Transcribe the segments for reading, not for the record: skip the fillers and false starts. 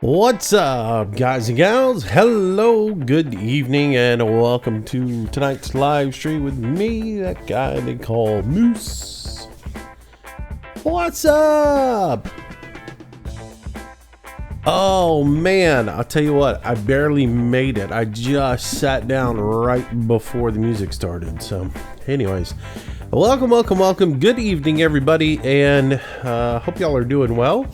What's up, guys and gals? Hello, good evening, and welcome to tonight's live stream with me, that guy they call Moose. What's up? Oh man, I'll tell you what, I barely made it. I just sat down right before the music started. So anyways, welcome. Good evening, everybody, and hope y'all are doing well.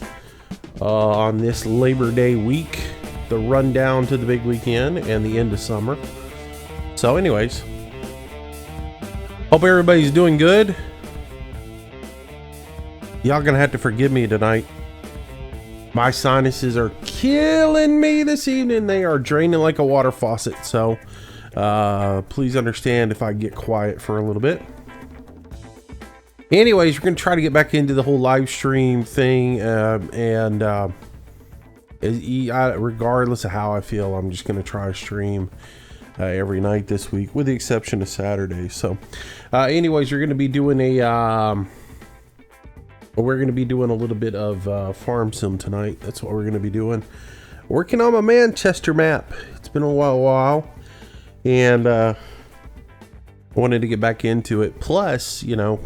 On this Labor Day week, the rundown to the big weekend and the end of summer. So anyways, hope everybody's doing good. Y'all gonna have to forgive me tonight. My sinuses are killing me this evening. They are draining like a water faucet. So please understand if I get quiet for a little bit. Anyways, we're going to try to get back into the whole live stream thing, regardless of how I feel, I'm just going to try to stream every night this week, with the exception of Saturday. So, anyways, we're going to be doing a little bit of farm sim tonight. That's what we're going to be doing. Working on my Manchester map. It's been a while, and I wanted to get back into it. Plus, you know,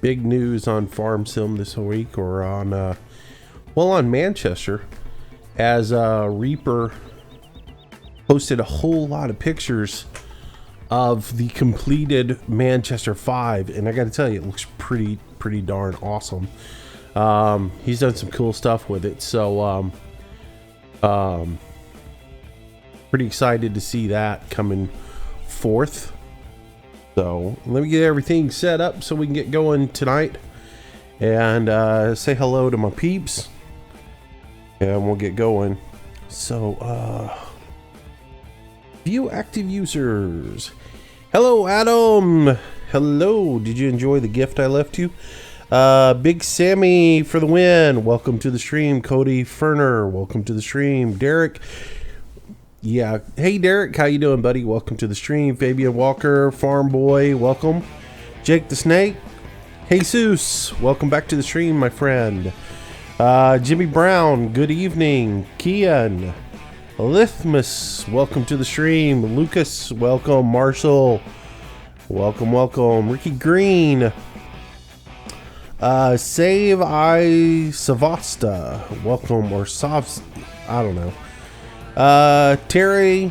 big news on Farm Sim this week, or on Manchester, as Reaper posted a whole lot of pictures of the completed Manchester 5, and I got to tell you, it looks pretty darn awesome. He's done some cool stuff with it, so pretty excited to see that coming forth. So let me get everything set up so we can get going tonight, and say hello to my peeps, and we'll get going. So view active users. Hello, Adam. Hello. Did you enjoy the gift I left you? Big Sammy for the win. Welcome to the stream. Cody Ferner, welcome to the stream. Derek. Yeah. Hey, Derek. How you doing, buddy? Welcome to the stream. Fabian Walker, Farm Boy, welcome. Jake the Snake. Jesus, welcome back to the stream, my friend. Jimmy Brown, good evening. Kian. Lithmus, welcome to the stream. Lucas, welcome. Marshall, welcome. Ricky Green. Save I Savasta, welcome. Or Savs, I don't know. Terry,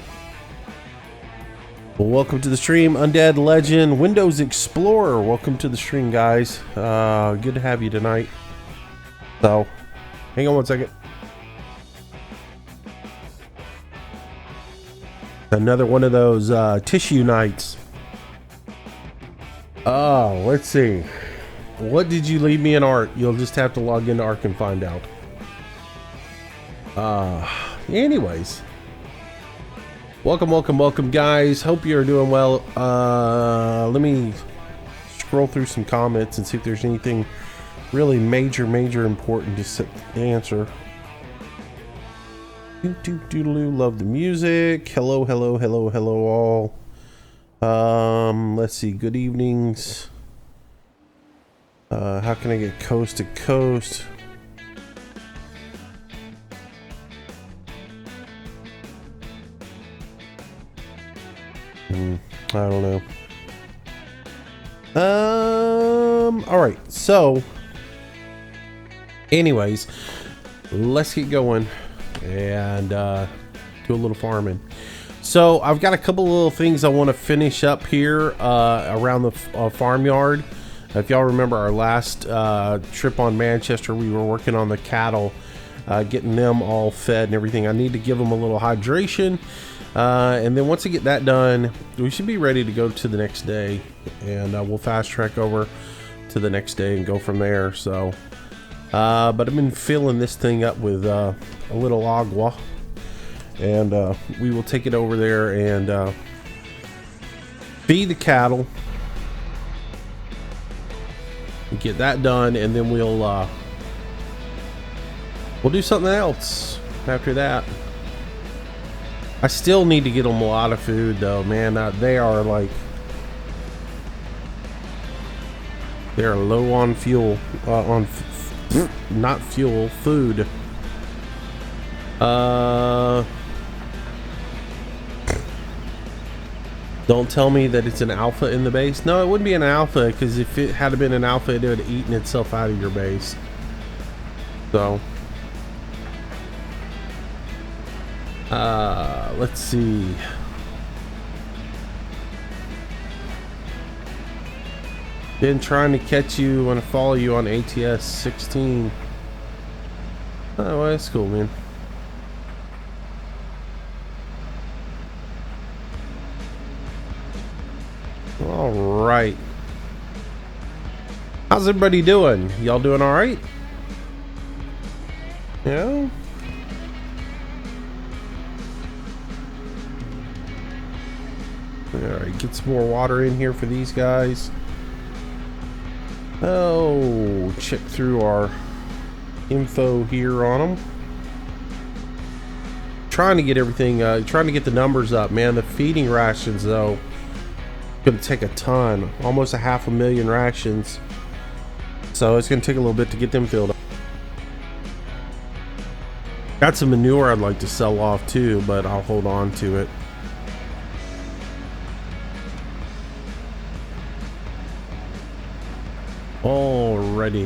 welcome to the stream. Undead Legend, Windows Explorer, welcome to the stream, guys. Good to have you tonight. So, hang on one second. Another one of those tissue nights. Oh, let's see. What did you leave me in Ark? You'll just have to log into Ark and find out. Anyways, welcome, guys. Hope you're doing well. Let me scroll through some comments and see if there's anything really major important to answer. Love the music. Hello all. Let's see. Good evenings. How can I get coast to coast? I don't know. All right. So, anyways, let's get going and do a little farming. So I've got a couple little things I want to finish up here around the farmyard. If y'all remember our last trip on Manchester, we were working on the cattle, getting them all fed and everything. I need to give them a little hydration. And then once I get that done, we should be ready to go to the next day, and we'll fast track over to the next day and go from there. So, but I've been filling this thing up with a little agua, and we will take it over there and feed the cattle, get that done, and then we'll do something else after that. I still need to get them a lot of food though, man. They are low on fuel, not fuel, food. Don't tell me that it's an alpha in the base. No, it wouldn't be an alpha, because if it had been an alpha, it would have eaten itself out of your base. So, let's see. Been trying to catch you and follow you on ATS 16. Oh, well, that's cool, man. All right. How's everybody doing? Y'all doing all right? Yeah. All right, get some more water in here for these guys. Oh, check through our info here on them. Trying to get everything, trying to get the numbers up, man. The feeding rations, though, gonna take a ton, almost 500,000 rations. So it's gonna take a little bit to get them filled up. Got some manure I'd like to sell off too, but I'll hold on to it. Alrighty.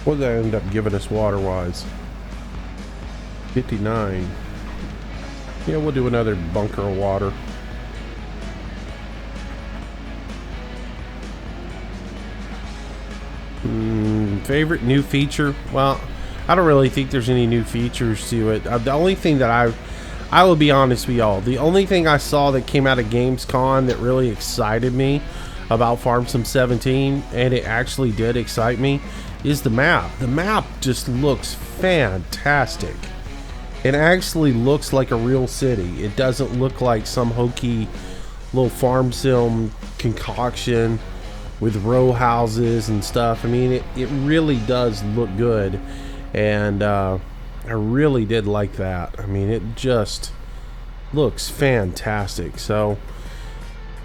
What did that end up giving us water-wise? 59. Yeah, we'll do another bunker of water. Favorite new feature? Well, I don't really think there's any new features to it. The only thing that I will be honest with y'all, the only thing I saw that came out of Gamescom that really excited me about Farm Sim 17, and it actually did excite me, is the map. The map just looks fantastic. It actually looks like a real city. It doesn't look like some hokey little Farm Sim concoction with row houses and stuff. I mean, it really does look good, and I really did like that. I mean, it just looks fantastic. So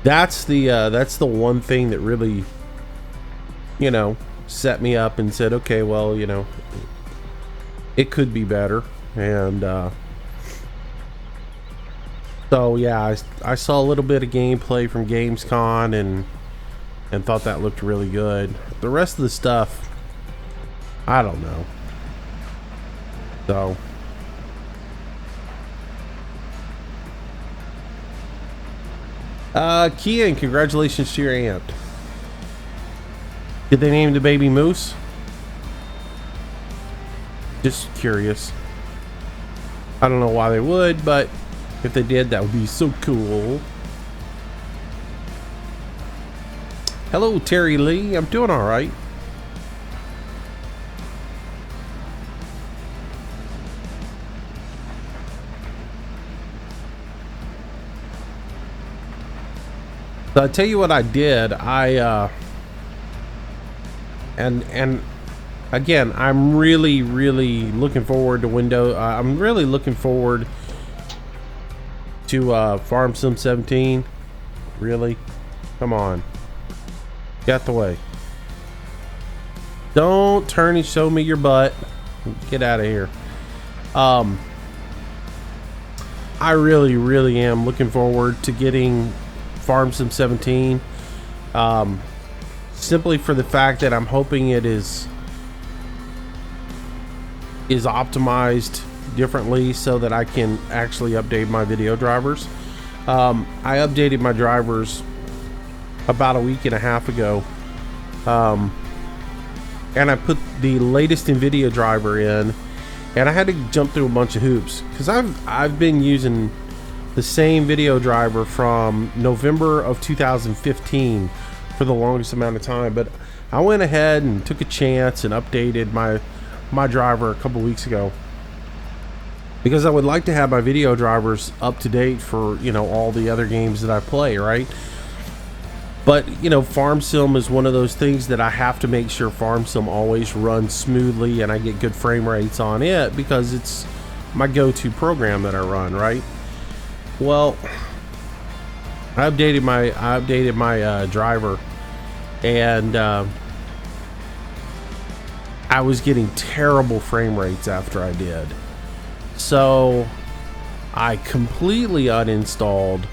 that's the one thing that really, you know, set me up and said, okay, well, you know, it could be better. And so yeah, I saw a little bit of gameplay from Gamescom and thought that looked really good. The rest of the stuff, I don't know. So Kian, congratulations to your aunt. Did they name the baby Moose? Just curious. I don't know why they would, but if they did, that would be so cool. Hello, Terry Lee. I'm doing all right. So I tell you what I did. And again, I'm really looking forward to I'm really looking forward to Farm Sim 17. Really, come on. Get the way. Don't turn and show me your butt. Get out of here. I really am looking forward to getting Farm Sim 17. Simply for the fact that I'm hoping it is optimized differently so that I can actually update my video drivers. I updated my drivers about a week and a half ago, and I put the latest NVIDIA driver in, and I had to jump through a bunch of hoops because I've been using the same video driver from November of 2015 for the longest amount of time. But I went ahead and took a chance and updated my driver a couple weeks ago because I would like to have my video drivers up to date for, you know, all the other games that I play, right? But, you know, Farm Sim is one of those things that I have to make sure Farm Sim always runs smoothly and I get good frame rates on it because it's my go-to program that I run, right? Well, I updated my driver, and I was getting terrible frame rates after I did. So I completely uninstalled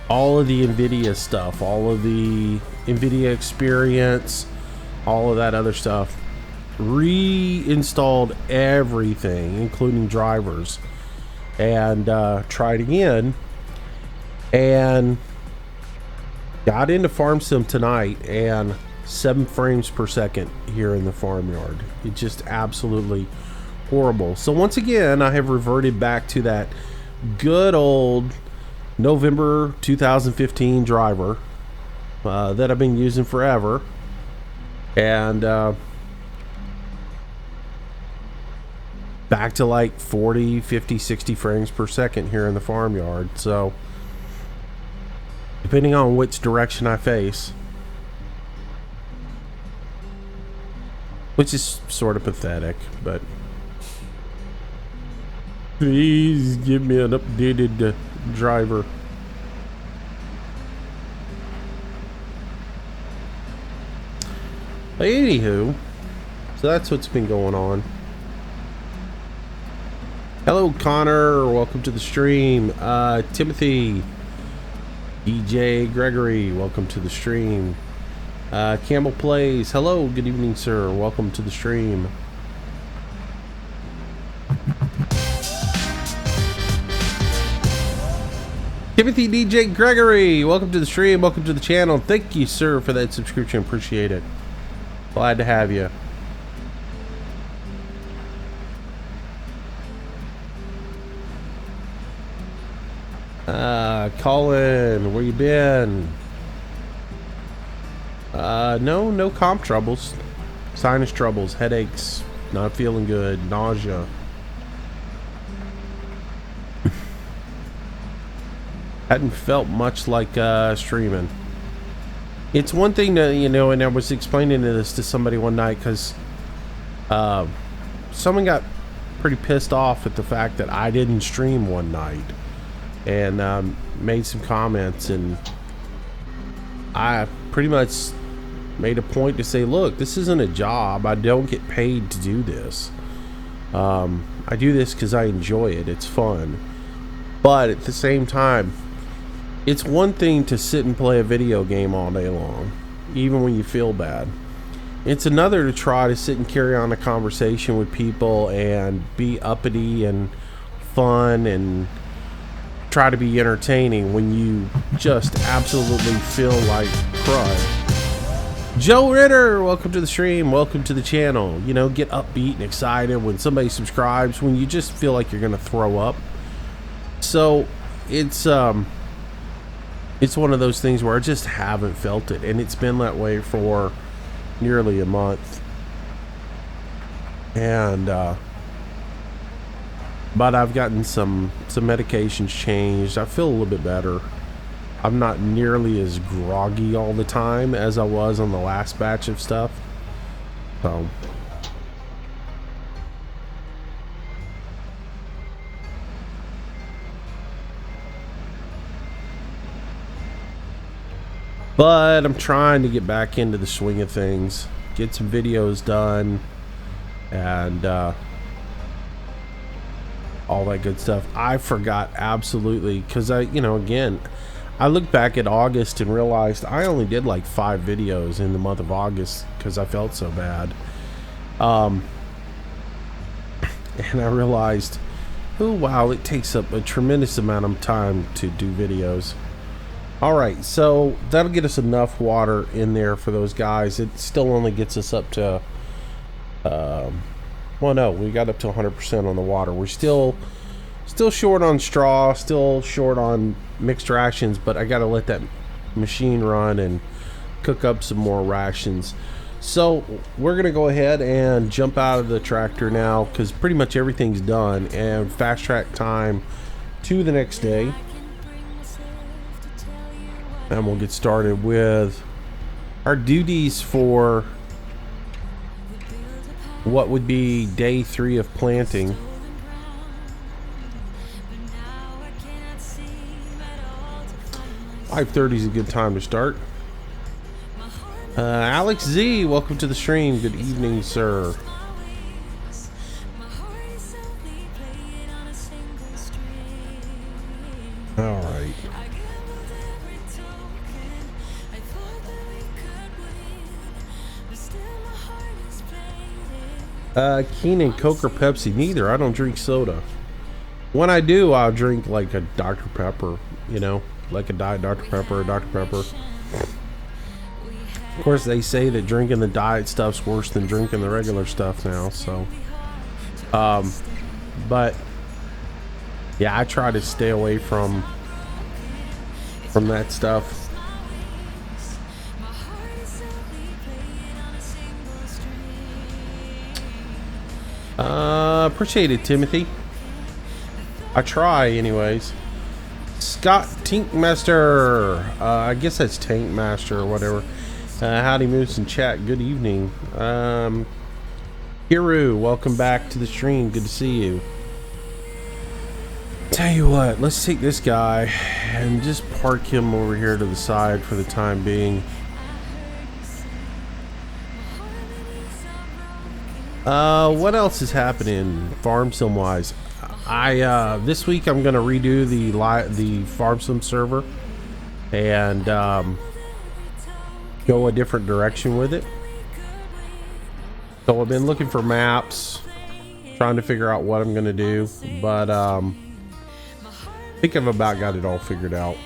all of the NVIDIA stuff, all of the NVIDIA experience, all of that other stuff. Reinstalled everything, including drivers, and tried again. And got into Farm Sim tonight, and 7 frames per second here in the farmyard. It's just absolutely horrible. So once again, I have reverted back to that good old November 2015 driver that I've been using forever, and back to like 40, 50, 60 frames per second here in the farmyard. So depending on which direction I face, which is sort of pathetic, but please give me an updated driver. But anywho, so that's what's been going on. Hello Connor, welcome to the stream. Timothy, DJ Gregory, welcome to the stream. Campbell Plays, hello, good evening sir, welcome to the stream. Timothy DJ Gregory, welcome to the stream, welcome to the channel. Thank you sir for that subscription, appreciate it. Glad to have you. Colin, where you been? No comp troubles. Sinus troubles, headaches, not feeling good, nausea. Hadn't felt much like streaming. It's one thing to, you know, and I was explaining this to somebody one night because someone got pretty pissed off at the fact that I didn't stream one night, and made some comments, and I pretty much made a point to say, look, this isn't a job. I don't get paid to do this. I do this because I enjoy it. It's fun. But at the same time, it's one thing to sit and play a video game all day long, even when you feel bad. It's another to try to sit and carry on a conversation with people and be uppity and fun and try to be entertaining when you just absolutely feel like crud. Joe Ritter, welcome to the stream, welcome to the channel. You know, get upbeat and excited when somebody subscribes, when you just feel like you're gonna throw up. So it's one of those things where I just haven't felt it, and it's been that way for nearly a month. And but I've gotten some medications changed. I feel a little bit better. I'm not nearly as groggy all the time as I was on the last batch of stuff. So but I'm trying to get back into the swing of things, get some videos done, and all that good stuff. I forgot absolutely, because again, I looked back at August and realized I only did like 5 videos in the month of August because I felt so bad. And I realized, oh wow, it takes up a tremendous amount of time to do videos. Alright, so that'll get us enough water in there for those guys. It still only gets us up to well, no, we got up to 100% on the water. We're still short on straw, still short on mixed rations, but I gotta let that machine run and cook up some more rations. So we're gonna go ahead and jump out of the tractor now, because pretty much everything's done, and fast track time to the next day. And we'll get started with our duties for what would be day 3 of planting. $5:30 is a good time to start. Alex Z, welcome to the stream. Good evening, sir. All right. Keenan, Coke or Pepsi? Neither. I don't drink soda. When I do, I'll drink like a Dr. Pepper, you know, like a Diet Dr. Pepper or Dr. Pepper. Of course, they say that drinking the diet stuff's worse than drinking the regular stuff now, so. But yeah, I try to stay away from that stuff. Appreciate it, Timothy. I try anyways. Scott Tankmaster, I guess that's Tankmaster or whatever. Howdy moves in chat, good evening. Hiru, welcome back to the stream, good to see you. Tell you what, let's take this guy and just park him over here to the side for the time being. What else is happening farm sim wise? This week I'm gonna redo the farm sim server and go a different direction with it. So I've been looking for maps, trying to figure out what I'm gonna do, but I think I've about got it all figured out.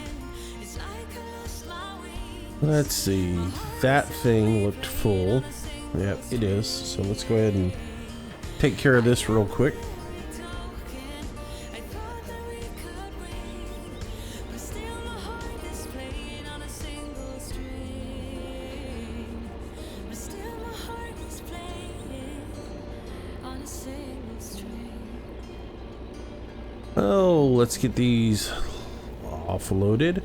Let's see, that thing looked full. Yep, it is. So let's go ahead and take care of this real quick. Oh, let's get these offloaded.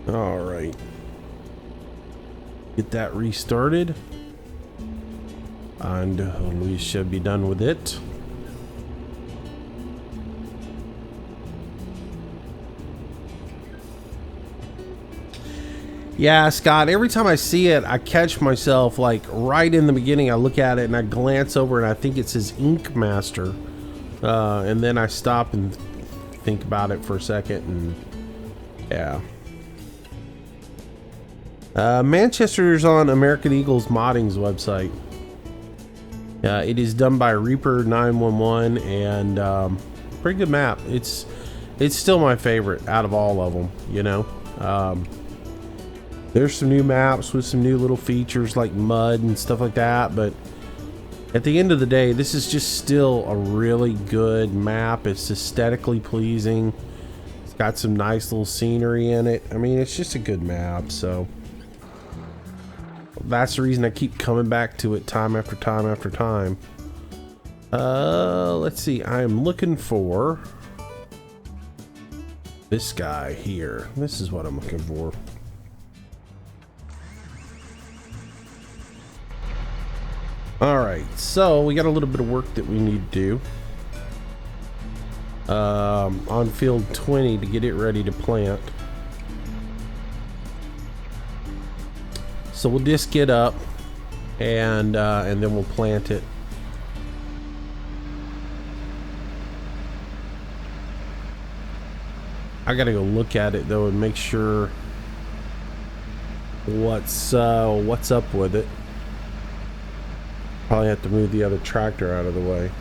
All right, get that restarted and we should be done with it. Yeah, Scott, every time I see it, I catch myself like right in the beginning. I look at it and I glance over and I think it says Ink Master, and then I stop and think about it for a second, and yeah. Manchester's on American Eagle's modding's website. It is done by Reaper 911 and pretty good map. It's still my favorite out of all of them, you know. There's some new maps with some new little features like mud and stuff like that, but at the end of the day, this is just still a really good map. It's aesthetically pleasing. It's got some nice little scenery in it. I mean, it's just a good map, so that's the reason I keep coming back to it time after time after time. Let's see. I am looking for this guy here. This is what I'm looking for. All right, so we got a little bit of work that we need to do on field 20 to get it ready to plant. So we'll disc it up and then we'll plant it. I gotta go look at it though and make sure what's up with it. Probably have to move the other tractor out of the way.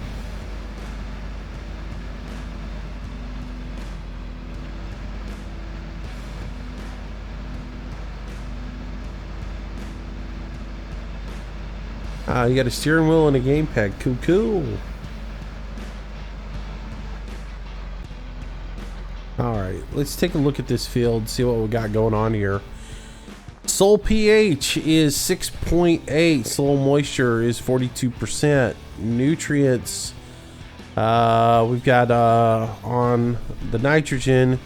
You got a steering wheel and a gamepad. Cool, cool. Alright, let's take a look at this field, see what we got going on here. Soil pH is 6.8. Soil moisture is 42%. Nutrients, we've got on the nitrogen,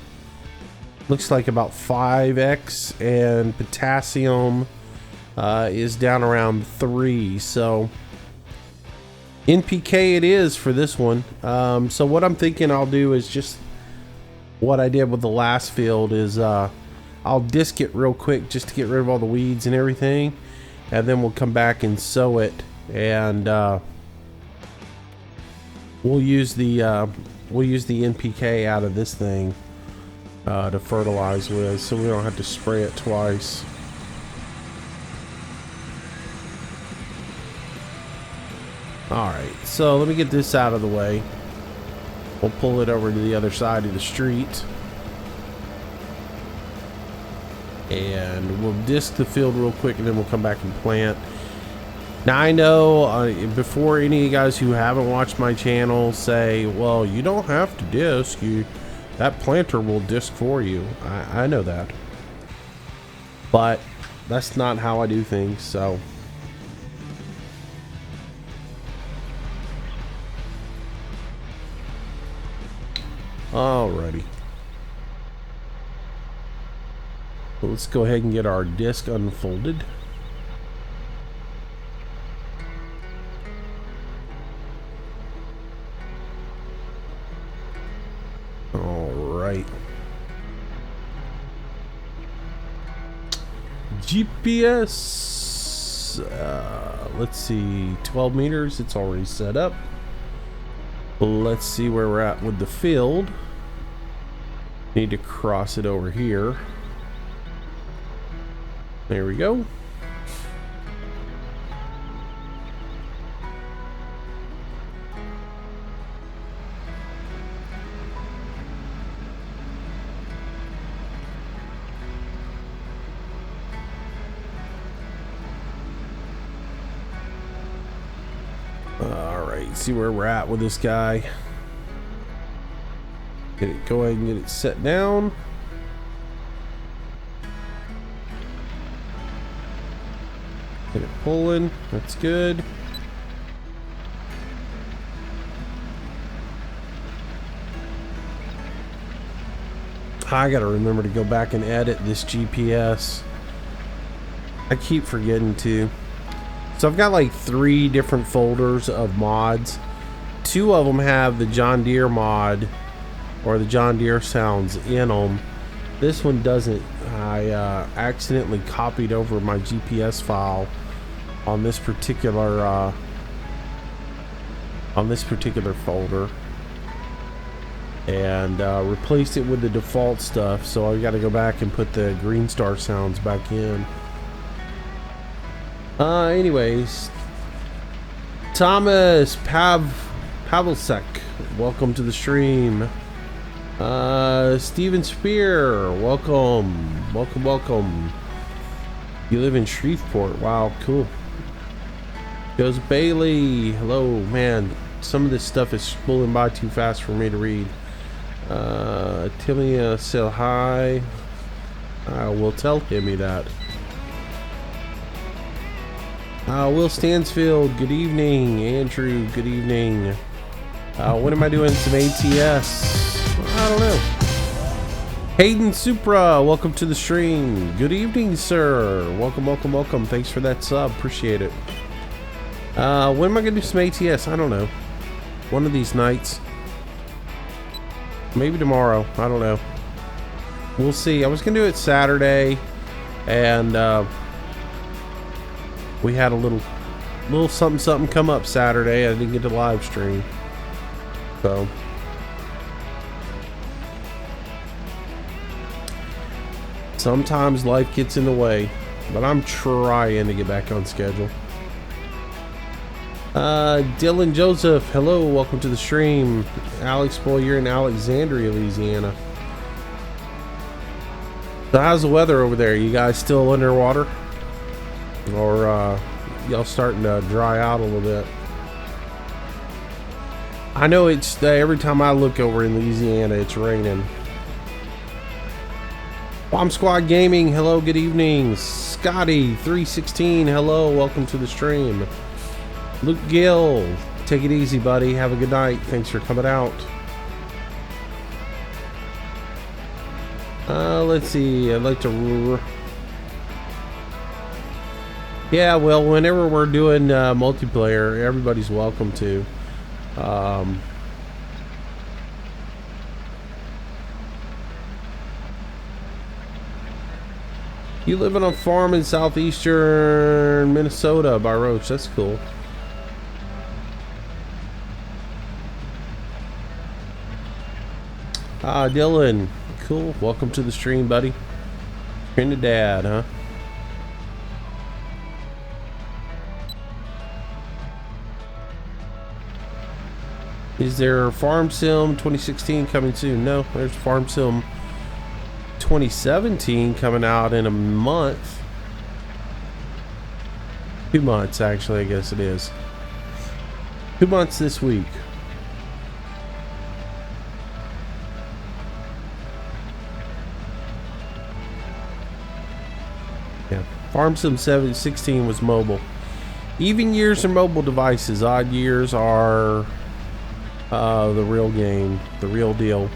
looks like about 5x, and potassium is down around 3. So NPK it is for this one. So what I'm thinking I'll do is just what I did with the last field is I'll disc it real quick just to get rid of all the weeds and everything, and then we'll come back and sow it, and we'll use the NPK out of this thing to fertilize with, so we don't have to spray it twice. Alright, so let me get this out of the way. We'll pull it over to the other side of the street. And we'll disc the field real quick, and then we'll come back and plant. Now I know before any of you guys who haven't watched my channel say, well, you don't have to disc. That planter will disc for you. I know that. But that's not how I do things, so... Alrighty. Well, let's go ahead and get our disc unfolded. Alright. GPS. Let's see. 12 meters. It's already set up. Let's see where we're at with the field. Need to cross it over here. There we go. Alright, see where we're at with this guy. Go ahead and get it set down. Get it pulling. That's good. I gotta remember to go back and edit this GPS. I keep forgetting to. So I've got like 3 different folders of mods. 2 of them have the John Deere mod or the John Deere sounds in them. This one doesn't. I accidentally copied over my GPS file on this particular folder and replaced it with the default stuff. So I got to go back and put the Green Star sounds back in. Anyways, Thomas Pavelsek, welcome to the stream. Steven Spear, welcome. You live in Shreveport. Wow, cool. Goes Bailey, hello, man. Some of this stuff is spooling by too fast for me to read. Timmy said hi. I will tell Timmy that. Will Stansfield, good evening. Andrew, good evening. When am I doing some ATS? I don't know. Hayden Supra, welcome to the stream. Good evening, sir. Welcome. Thanks for that sub. Appreciate it. When am I going to do some ATS? I don't know. One of these nights. Maybe tomorrow. I don't know. We'll see. I was going to do it Saturday, and we had a little something come up Saturday. I didn't get to live stream. So sometimes life gets in the way, but I'm trying to get back on schedule. Dylan Joseph, hello, welcome to the stream. Alex Boy, you're in Alexandria, Louisiana. So how's the weather over there? You guys still underwater? Or y'all starting to dry out a little bit? I know it's every time I look over in Louisiana, it's raining. Bomb Squad Gaming, hello, good evening. Scotty 316, hello, welcome to the stream. Luke Gill, take it easy, buddy. Have a good night. Thanks for coming out. Let's see. I'd like to. Yeah, well, whenever we're doing multiplayer, everybody's welcome to. You live on a farm in southeastern Minnesota by Roach. That's cool. Dylan. Cool. Welcome to the stream, buddy. Trinidad, huh? Is there Farm Sim 2016 coming soon? No, there's Farm Sim 2017 coming out in a month. 2 months, actually, I guess it is. 2 months this week. Yeah, Farm Sim 716 was mobile. Even years are mobile devices. Odd years are the real game, the real deal.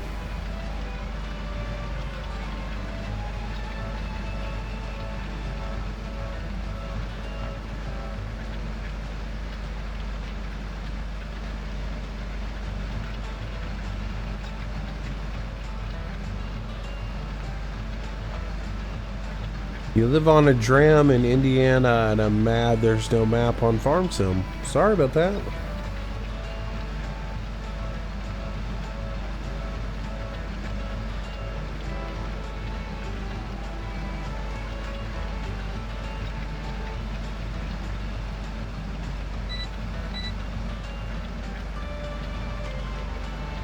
You live on a dram in Indiana and I'm mad there's no map on Farm Sim. Sorry about that.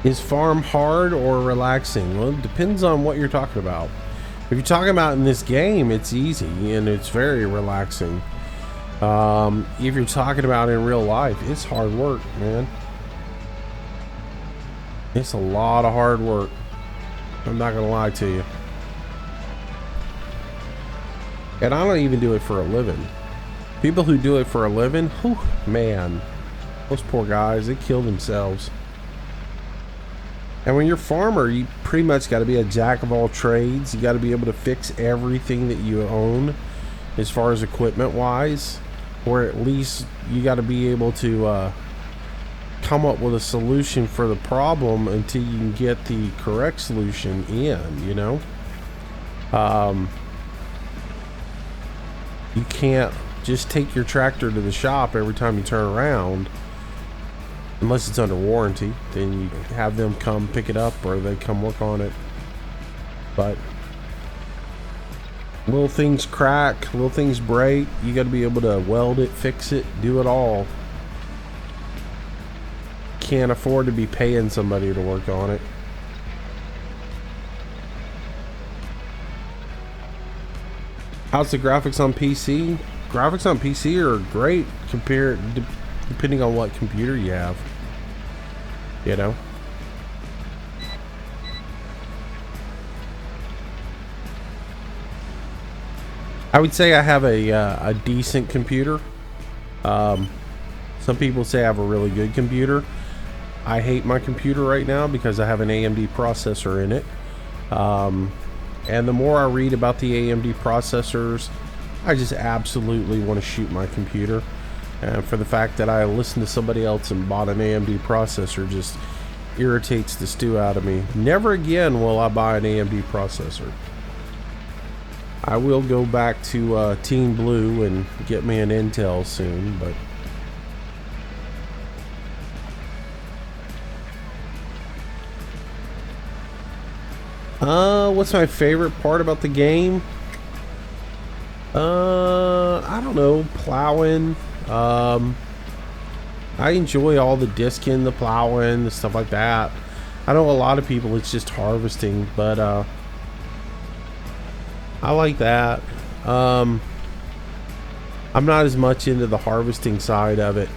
Is farm hard or relaxing? Well, it depends on what you're talking about. If you're talking about in this game, it's easy and it's very relaxing. If you're talking about in real life, it's hard work, man. It's a lot of hard work. I'm not gonna lie to you. And I don't even do it for a living. People who do it for a living, whew, man, those poor guys, they kill themselves. And when you're a farmer, you pretty much got to be a jack of all trades. You got to be able to fix everything that you own as far as equipment wise, or at least you got to be able to come up with a solution for the problem until you can get the correct solution in, you know. You can't just take your tractor to the shop every time you turn around. Unless it's under warranty, then you have them come pick it up or they come work on it. But little things crack, little things break, you got to be able to weld it, fix it, do it all. Can't afford to be paying somebody to work on it. How's the graphics on PC? Graphics on PC are great compared depending on what computer you have, you know. I would say I have a decent computer. Some people say I have a really good computer. I hate my computer right now because I have an AMD processor in it. And the more I read about the AMD processors, I just absolutely want to shoot my computer. And for the fact that I listened to somebody else and bought an AMD processor just irritates the stew out of me. Never again will I buy an AMD processor. I will go back to Team Blue and get me an Intel soon, but what's my favorite part about the game? I don't know, plowing. I enjoy all the disking, the plowing, the stuff like that. I know a lot of people it's just harvesting, but I like that. I'm not as much into the harvesting side of it.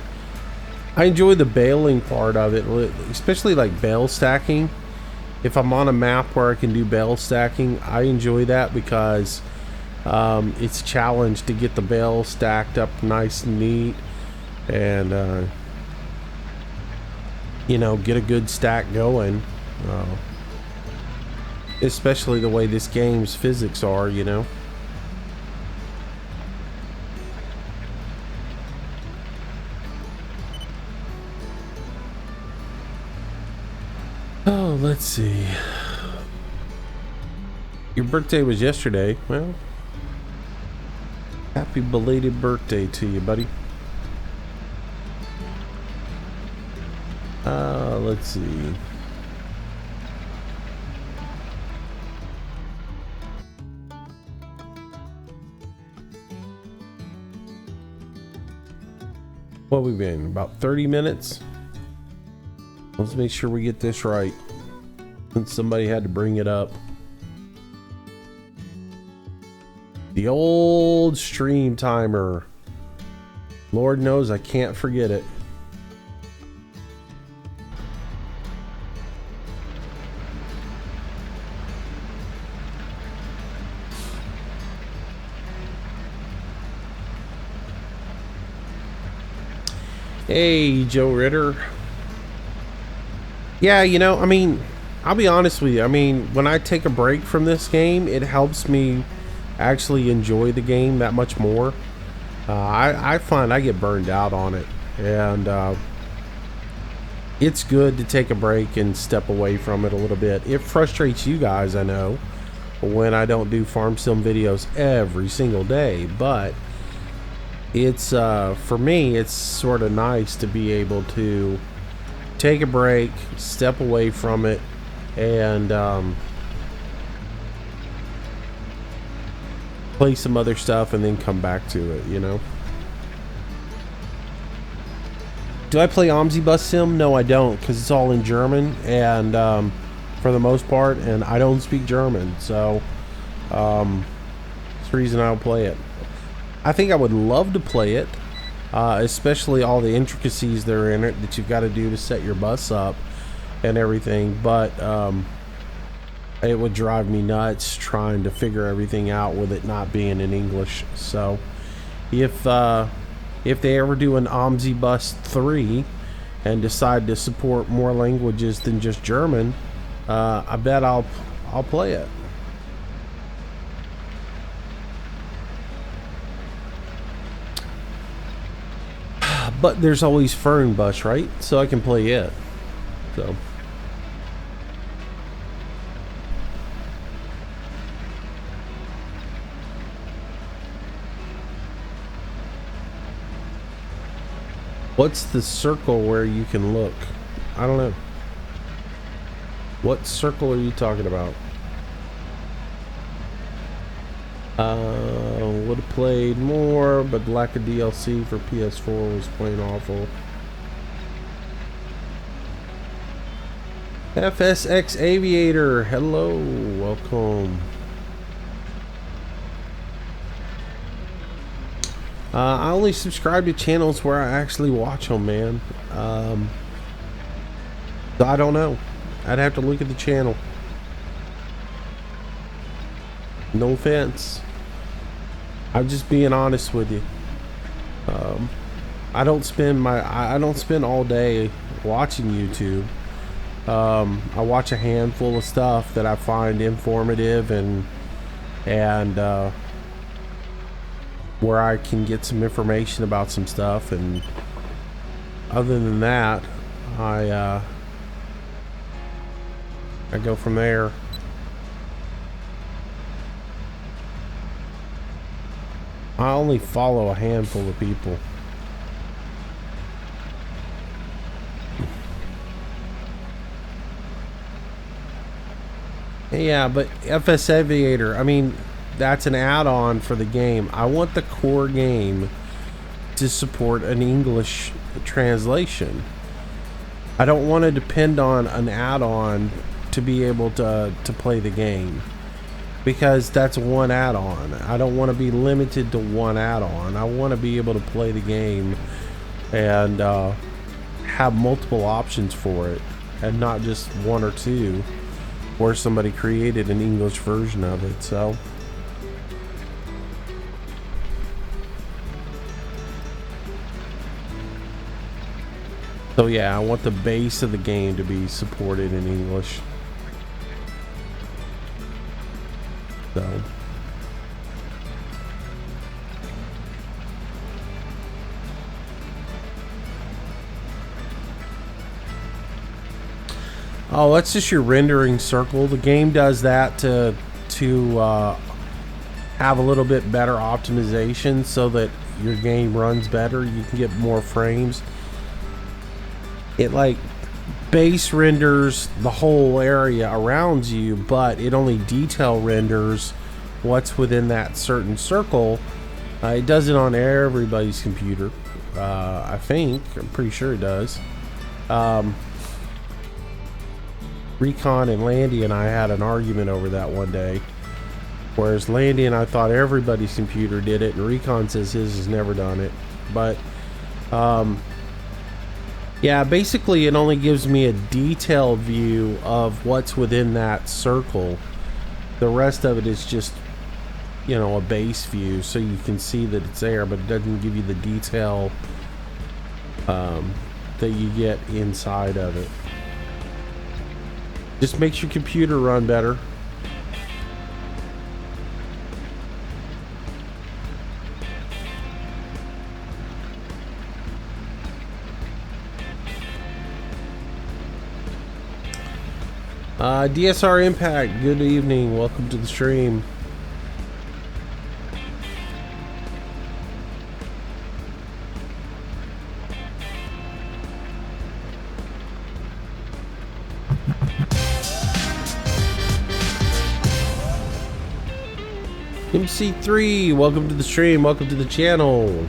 I enjoy the baling part of it, especially like bale stacking. If I'm on a map where I can do bale stacking, I enjoy that because it's a challenge to get the bale stacked up nice and neat and you know, get a good stack going, especially the way this game's physics are, you know. Oh, let's see. Your birthday was yesterday. Well, Happy belated birthday to you, buddy. Let's see. What we've been about 30 minutes. Let's make sure we get this right, since somebody had to bring it up. The old stream timer. Lord knows I can't forget it. Hey, Joe Ritter. Yeah, you know, I mean, I'll be honest with you. I mean, when I take a break from this game, it helps me actually enjoy the game that much more. I find I get burned out on it, and it's good to take a break and step away from it a little bit. It frustrates you guys, I know, when I don't do farm sim videos every single day, but it's for me, it's sort of nice to be able to take a break, step away from it, and play some other stuff and then come back to it, you know. Do I play Omnibus Sim? No, I don't, because it's all in German, and for the most part, and I don't speak German, so it's the reason I don't play it. I think I would love to play it, especially all the intricacies that are in it that you've got to do to set your bus up and everything, but it would drive me nuts trying to figure everything out with it not being in English. So if they ever do an Omnibus 3 and decide to support more languages than just German, I bet I'll play it. But there's always Fernbus, right? So I can play it. So what's the circle where you can look? I don't know. What circle are you talking about? Would have played more, but lack of DLC for PS4 was plain awful. FSX Aviator, hello, welcome. I only subscribe to channels where I actually watch them, man. So I don't know. I'd have to look at the channel. No offense. I'm just being honest with you. I don't spend all day watching YouTube. I watch a handful of stuff that I find informative and where I can get some information about some stuff, and other than that, I go from there. I only follow a handful of people. Yeah, but FS Aviator, I mean, that's an add-on for the game. I want the core game to support an English translation. I don't want to depend on an add-on to be able to play the game, because that's one add-on. I don't want to be limited to one add-on. I want to be able to play the game and have multiple options for it, and not just one or two, where somebody created an English version of it. So yeah, I want the base of the game to be supported in English. So oh, that's just your rendering circle. The game does that to have a little bit better optimization so that your game runs better. You can get more frames. It like base renders the whole area around you, but it only detail renders what's within that certain circle. It does it on everybody's computer. I think, I'm pretty sure it does. Recon and Landy and I had an argument over that one day. Whereas Landy and I thought everybody's computer did it, and Recon says his has never done it. But, yeah, basically it only gives me a detailed view of what's within that circle. The rest of it is just, you know, a base view, so you can see that it's there, but it doesn't give you the detail that you get inside of it. Just makes your computer run better. DSR Impact, good evening, welcome to the stream. MC3, welcome to the stream, welcome to the channel.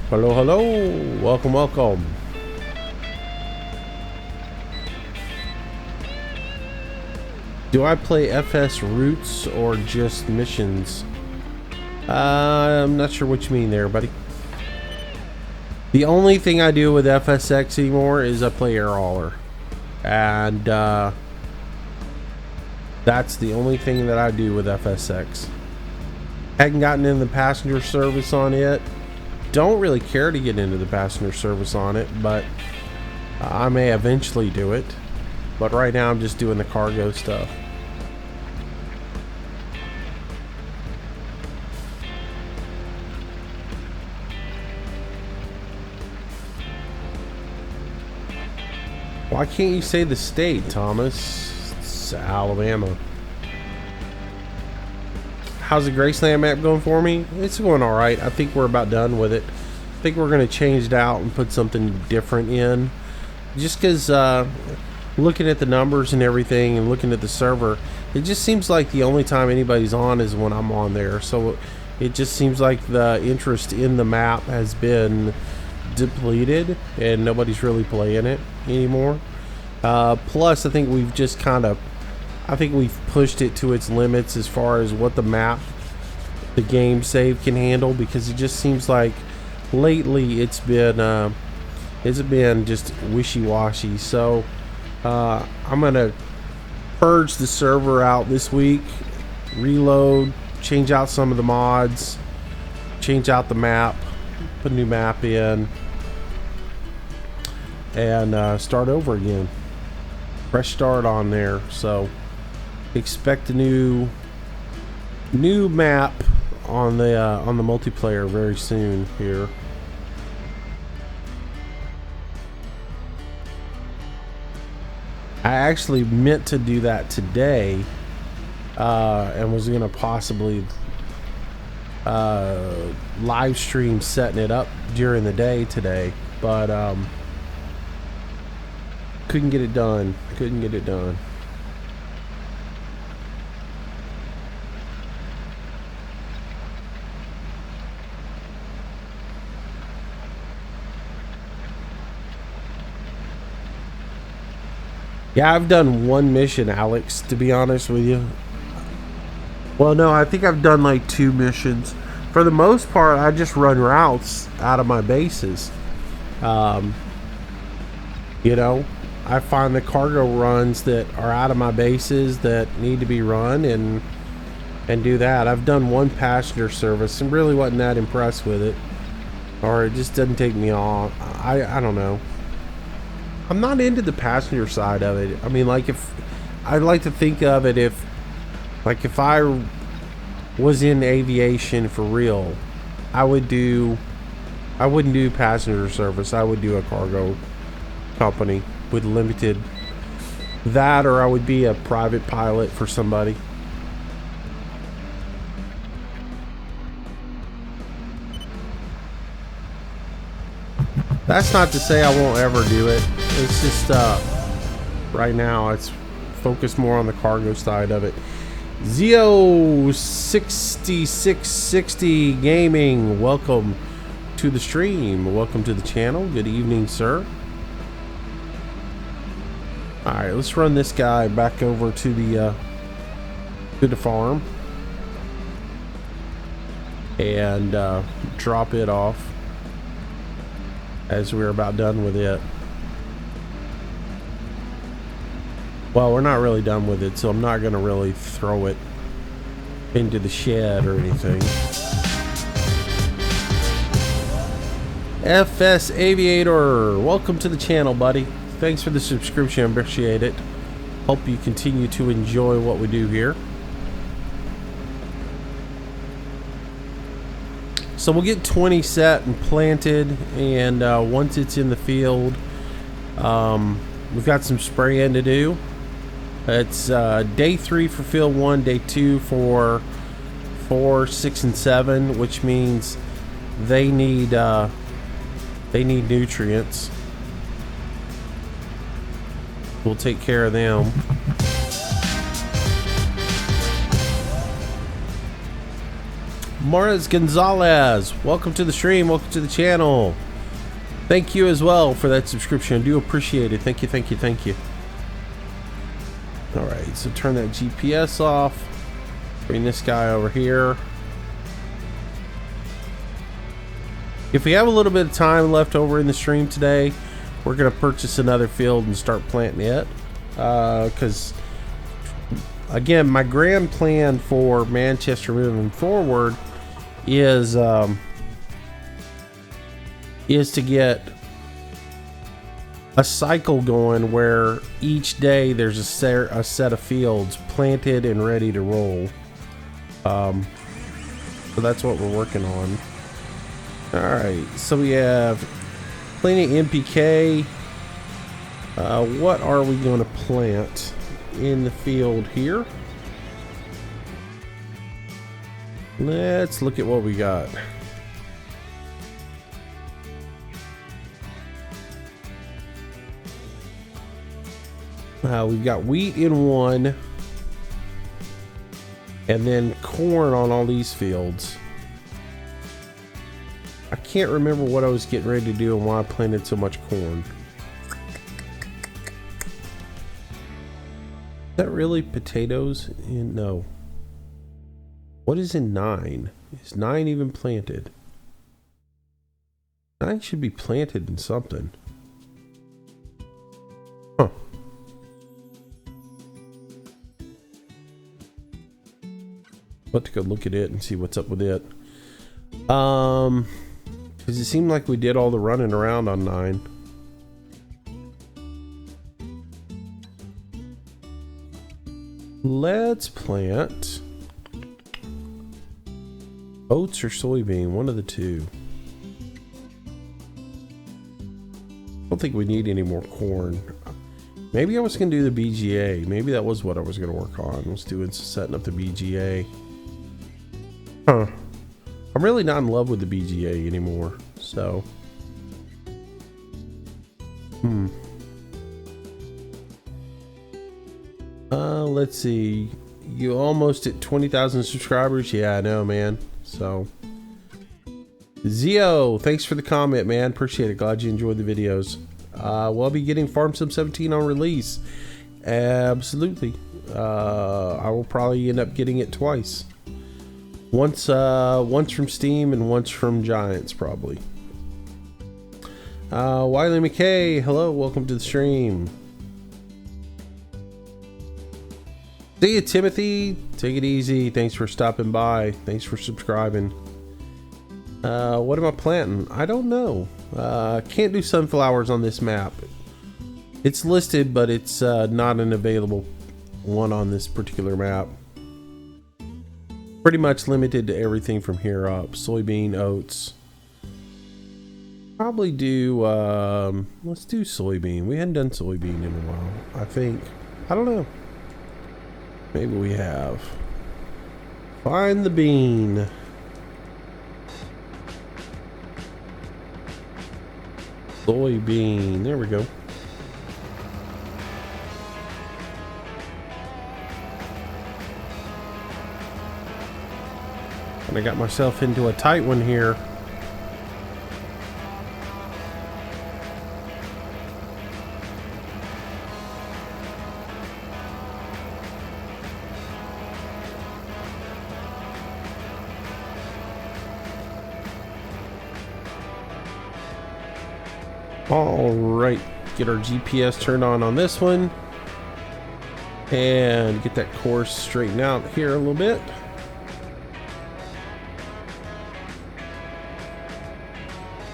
Hello, hello, welcome, welcome. Do I play FS routes or just missions? I'm not sure what you mean there, buddy. The only thing I do with FSX anymore is I play Air Hauler. And that's the only thing that I do with FSX. Hadn't gotten into the passenger service on it. Don't really care to get into the passenger service on it, but I may eventually do it. But right now I'm just doing the cargo stuff. Why can't you say the state, Thomas? It's Alabama. How's the Graceland map going for me? It's going alright. I think we're about done with it. I think we're going to change it out and put something different in. Just because looking at the numbers and everything and looking at the server, it just seems like the only time anybody's on is when I'm on there. So it just seems like the interest in the map has been depleted and nobody's really playing it anymore. Plus I think we've just kind of, I think we've pushed it to its limits as far as what the map, the game save can handle, because it just seems like lately it's been just wishy-washy. So I'm gonna purge the server out this week, reload, change out some of the mods, change out the map, put a new map in, and start over again. Fresh start on there. So expect a new map on the multiplayer very soon here. I actually meant to do that today, and was gonna possibly live stream setting it up during the day today, but couldn't get it done. Yeah, I've done one mission, Alex, to be honest with you. Well, no, I think I've done like 2 missions. For the most part, I just run routes out of my bases. You know, I find the cargo runs that are out of my bases that need to be run and do that. I've done 1 passenger service and really wasn't that impressed with it. Or it just doesn't take me off. I don't know. I'm not into the passenger side of it. I mean, like, if I'd like to think of it, if I was in aviation for real, I wouldn't do passenger service. I would do a cargo company with limited that, or I would be a private pilot for somebody. That's not to say I won't ever do it. It's just right now it's focused more on the cargo side of it. Zio6660 Gaming, welcome to the stream. Welcome to the channel. Good evening, sir. All right, let's run this guy back over to the farm and drop it off as we're about done with it. Well, we're not really done with it, so I'm not going to really throw it into the shed or anything. FS Aviator, welcome to the channel, buddy. Thanks for the subscription. I appreciate it. Hope you continue to enjoy what we do here. So we'll get 20 set and planted, and once it's in the field, we've got some spraying to do. It's day 3 for field 1, day 2 for 4, 6, and 7, which means they need nutrients. We'll take care of them. Morris Gonzalez, welcome to the stream, welcome to the channel. Thank you as well for that subscription. I do appreciate it. Thank you, thank you, thank you. All right, so turn that GPS off. Bring this guy over here. If we have a little bit of time left over in the stream today, we're going to purchase another field and start planting it. Because, again, my grand plan for Manchester moving forward is to get a cycle going where each day there's a set of fields planted and ready to roll. So that's what we're working on. All right, so we have plenty of NPK. What are we going to plant in the field here? Let's look at what we got. We've got wheat in one, and then corn on all these fields. I can't remember what I was getting ready to do and why I planted so much corn. Is that really potatoes? No. What is in 9? Is 9 even planted? 9 should be planted in something. Huh. About to go look at it and see what's up with it. Because it seemed like we did all the running around on 9. Let's plant oats or soybean, one of the two. I don't think we need any more corn. Maybe I was going to do the BGA. Maybe that was what I was going to work on. I was setting up the BGA. Huh. I'm really not in love with the BGA anymore, so. Let's see. You almost at 20,000 subscribers? Yeah, I know, man. So. Zio, thanks for the comment, man. Appreciate it. Glad you enjoyed the videos. We'll be getting Farm Sim 17 on release. Absolutely. I will probably end up getting it twice. Once from Steam and once from Giants, probably. Wiley McKay, hello, welcome to the stream. See you, Timothy. Take it easy. Thanks for stopping by. Thanks for subscribing. What am I planting? I don't know. Can't do sunflowers on this map. It's listed, but it's not an available one on this particular map. Pretty much limited to everything from here up. Soybean, oats. Probably do, let's do soybean. We hadn't done soybean in a while, I think. I don't know. Maybe we have. Find the bean. Soybean. There we go. And I got myself into a tight one here. All right, get our GPS turned on this one and get that course straightened out here a little bit.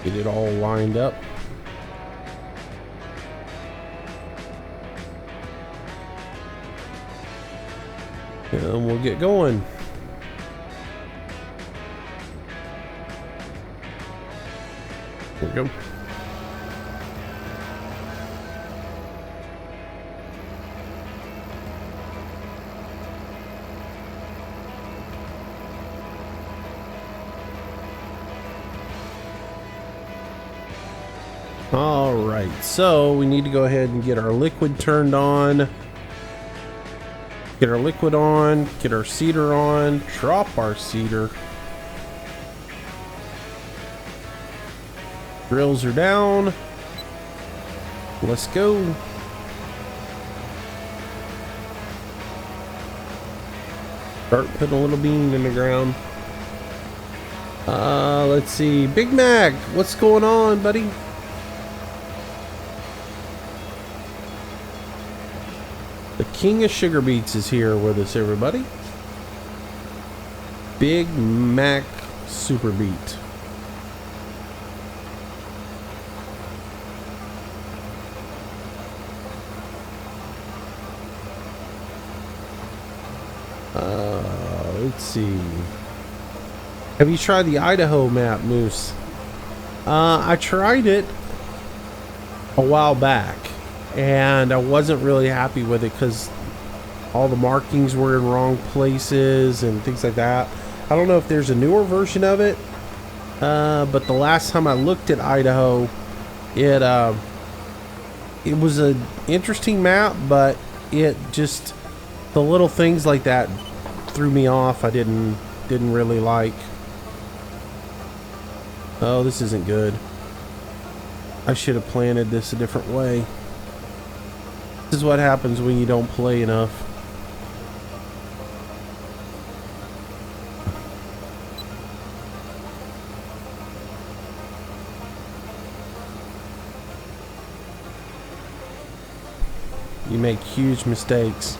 Get it all lined up. And we'll get going. There we go. All right, so we need to go ahead and get our liquid turned on. Get our liquid on, get our seeder on, drop our seeder. Drills are down. Let's go. Start putting a little bean in the ground. Let's see. Big Mac, what's going on, buddy? The king of sugar beets is here with us, everybody. Big Mac Super Beet. Let's see. Have you tried the Idaho map, Moose? I tried it a while back, and I wasn't really happy with it because all the markings were in wrong places and things like that. I don't know if there's a newer version of it, but the last time I looked at Idaho, it was an interesting map, but it just, the little things like that threw me off. I didn't really like. Oh, this isn't good. I should have planted this a different way. This is what happens when you don't play enough. You make huge mistakes.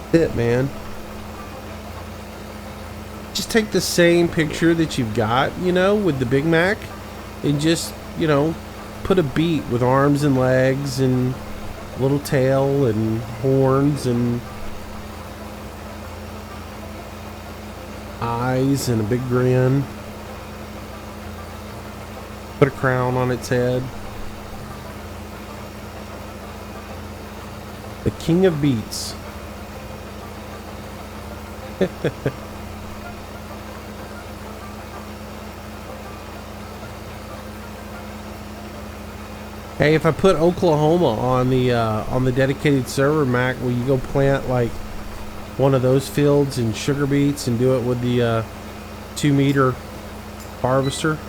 That's it, man. Just take the same picture that you've got, you know, with the Big Mac, and just, you know, put a beet with arms and legs and a little tail and horns and eyes and a big grin. Put a crown on its head. The king of beets. Hey, if I put Oklahoma on the dedicated server, Mac, will you go plant like one of those fields in sugar beets and do it with the 2-meter harvester?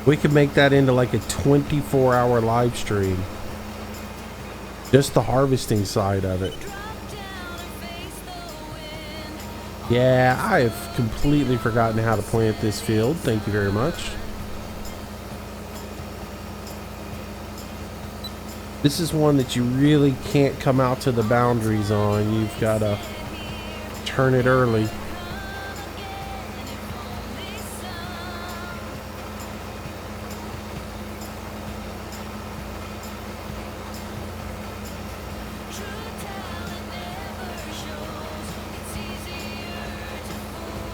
We could make that into like a 24-hour live stream. Just the harvesting side of it. Yeah, I have completely forgotten how to plant this field. Thank you very much. This is one that you really can't come out to the boundaries on. You've got to turn it early.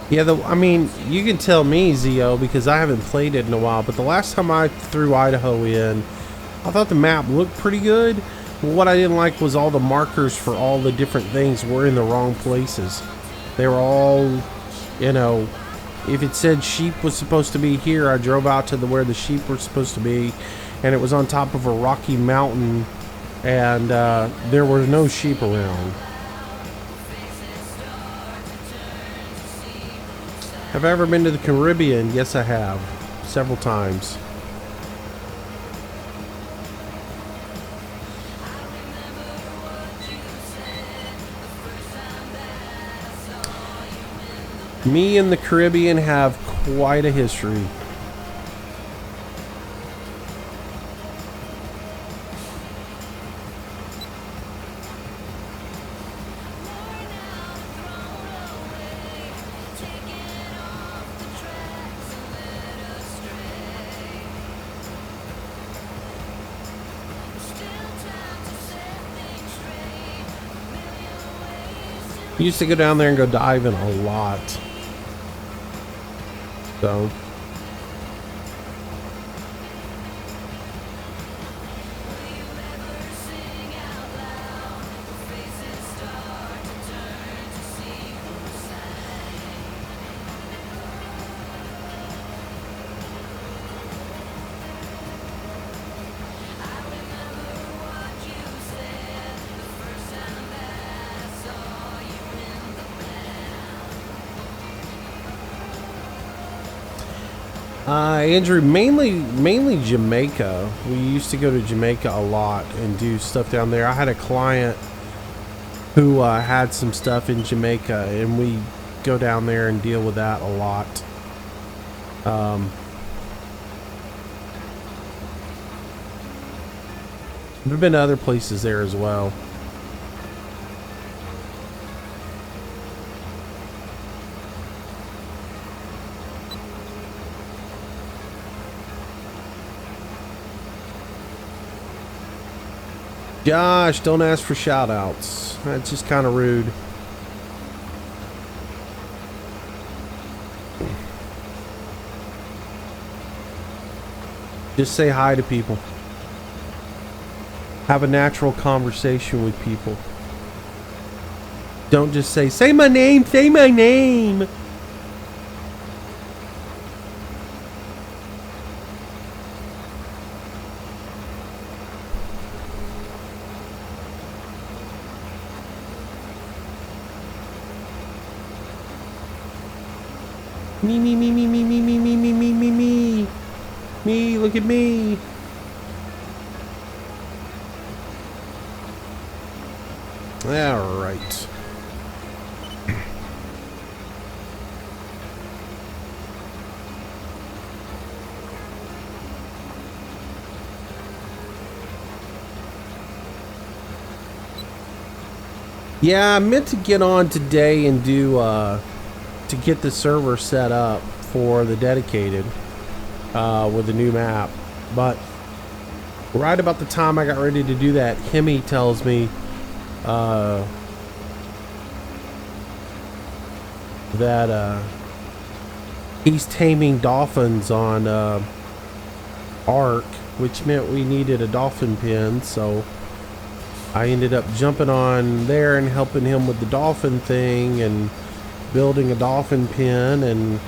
Yeah, I mean, you can tell me, Zio, because I haven't played it in a while, but the last time I threw Idaho in, I thought the map looked pretty good, What I didn't like was all the markers for all the different things were in the wrong places. They were all, you know, if it said sheep was supposed to be here, I drove out to where the sheep were supposed to be, and it was on top of a rocky mountain, and there were no sheep around. Have I ever been to the Caribbean? Yes, I have. Several times. Me and the Caribbean have quite a history. We used to go down there and go diving a lot. So Andrew, mainly Jamaica. We used to go to Jamaica a lot and do stuff down there. I had a client who had some stuff in Jamaica, and we go down there and deal with that a lot. We've been to other places there as well. Josh, don't ask for shout outs. That's just kind of rude. Just say hi to people. Have a natural conversation with people. Don't just say my name, say my name. Me, look at me. All right. Yeah, I meant to get on today and do to get the server set up for the dedicated with the new map, but right about the time I got ready to do that, Hemi tells me that he's taming dolphins on Ark, which meant we needed a dolphin pen, so I ended up jumping on there and helping him with the dolphin thing and building a dolphin pen and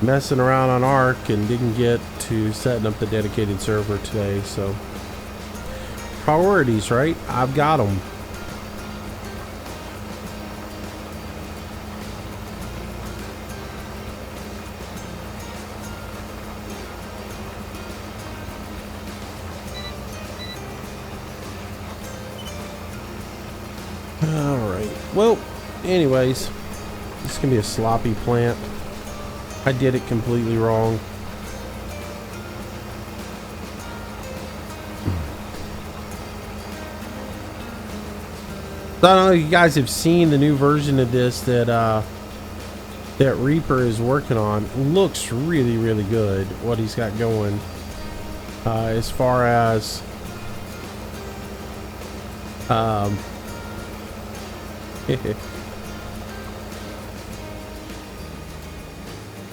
messing around on Ark, and didn't get to setting up the dedicated server today. So priorities, right? I've got them. All right. Well, anyways, this can be a sloppy plant. I did it completely wrong. So I don't know if you guys have seen the new version of this that that Reaper is working on. It looks really, really good what he's got going. As far as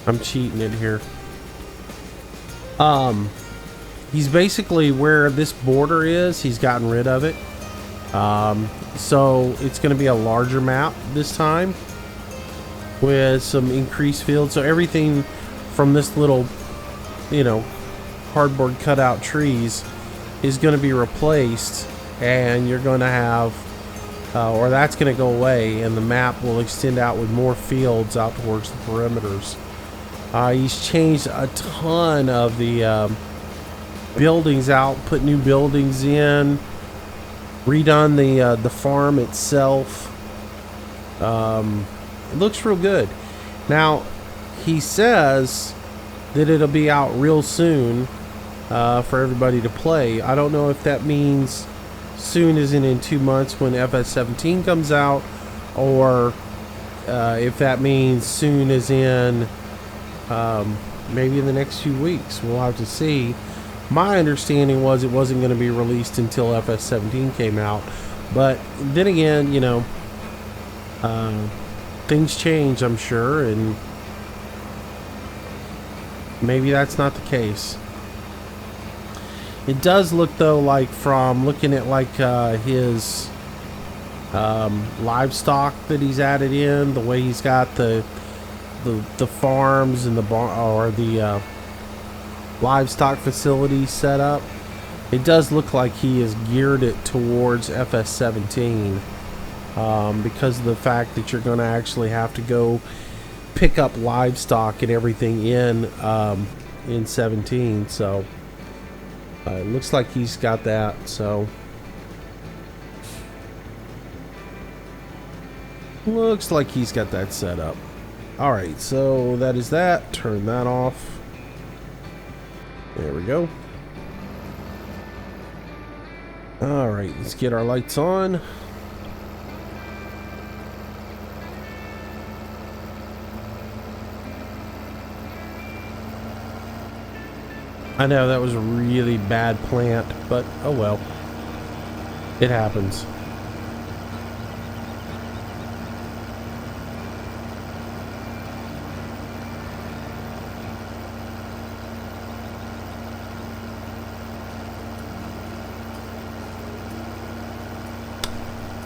I'm cheating it here. he's basically where this border is, he's gotten rid of it. So it's going to be a larger map this time with some increased fields. So everything from this little, you know, cardboard cutout trees is going to be replaced, and you're going to have, or that's going to go away, and the map will extend out with more fields out towards the perimeters. He's changed a ton of the buildings out, put new buildings in, redone the farm itself. It looks real good. Now, he says that it'll be out real soon for everybody to play. I don't know if that means soon isn't in 2 months when FS17 comes out, or if that means soon is in maybe in the next few weeks. We'll have to see. My understanding was it wasn't going to be released until FS17 came out, but then again, you know, things change, I'm sure, and maybe that's not the case. It does look though like, from looking at like his livestock that he's added in, the way he's got the farms and the barn, or the livestock facilities set up, it does look like he has geared it towards FS17, because of the fact that you're going to actually have to go pick up livestock and everything in 17. So it looks like he's got that. So looks like he's got that set up. All right, so that is that. Turn that off. There we go. All right, let's get our lights on. I know that was a really bad plant, but oh well. It happens.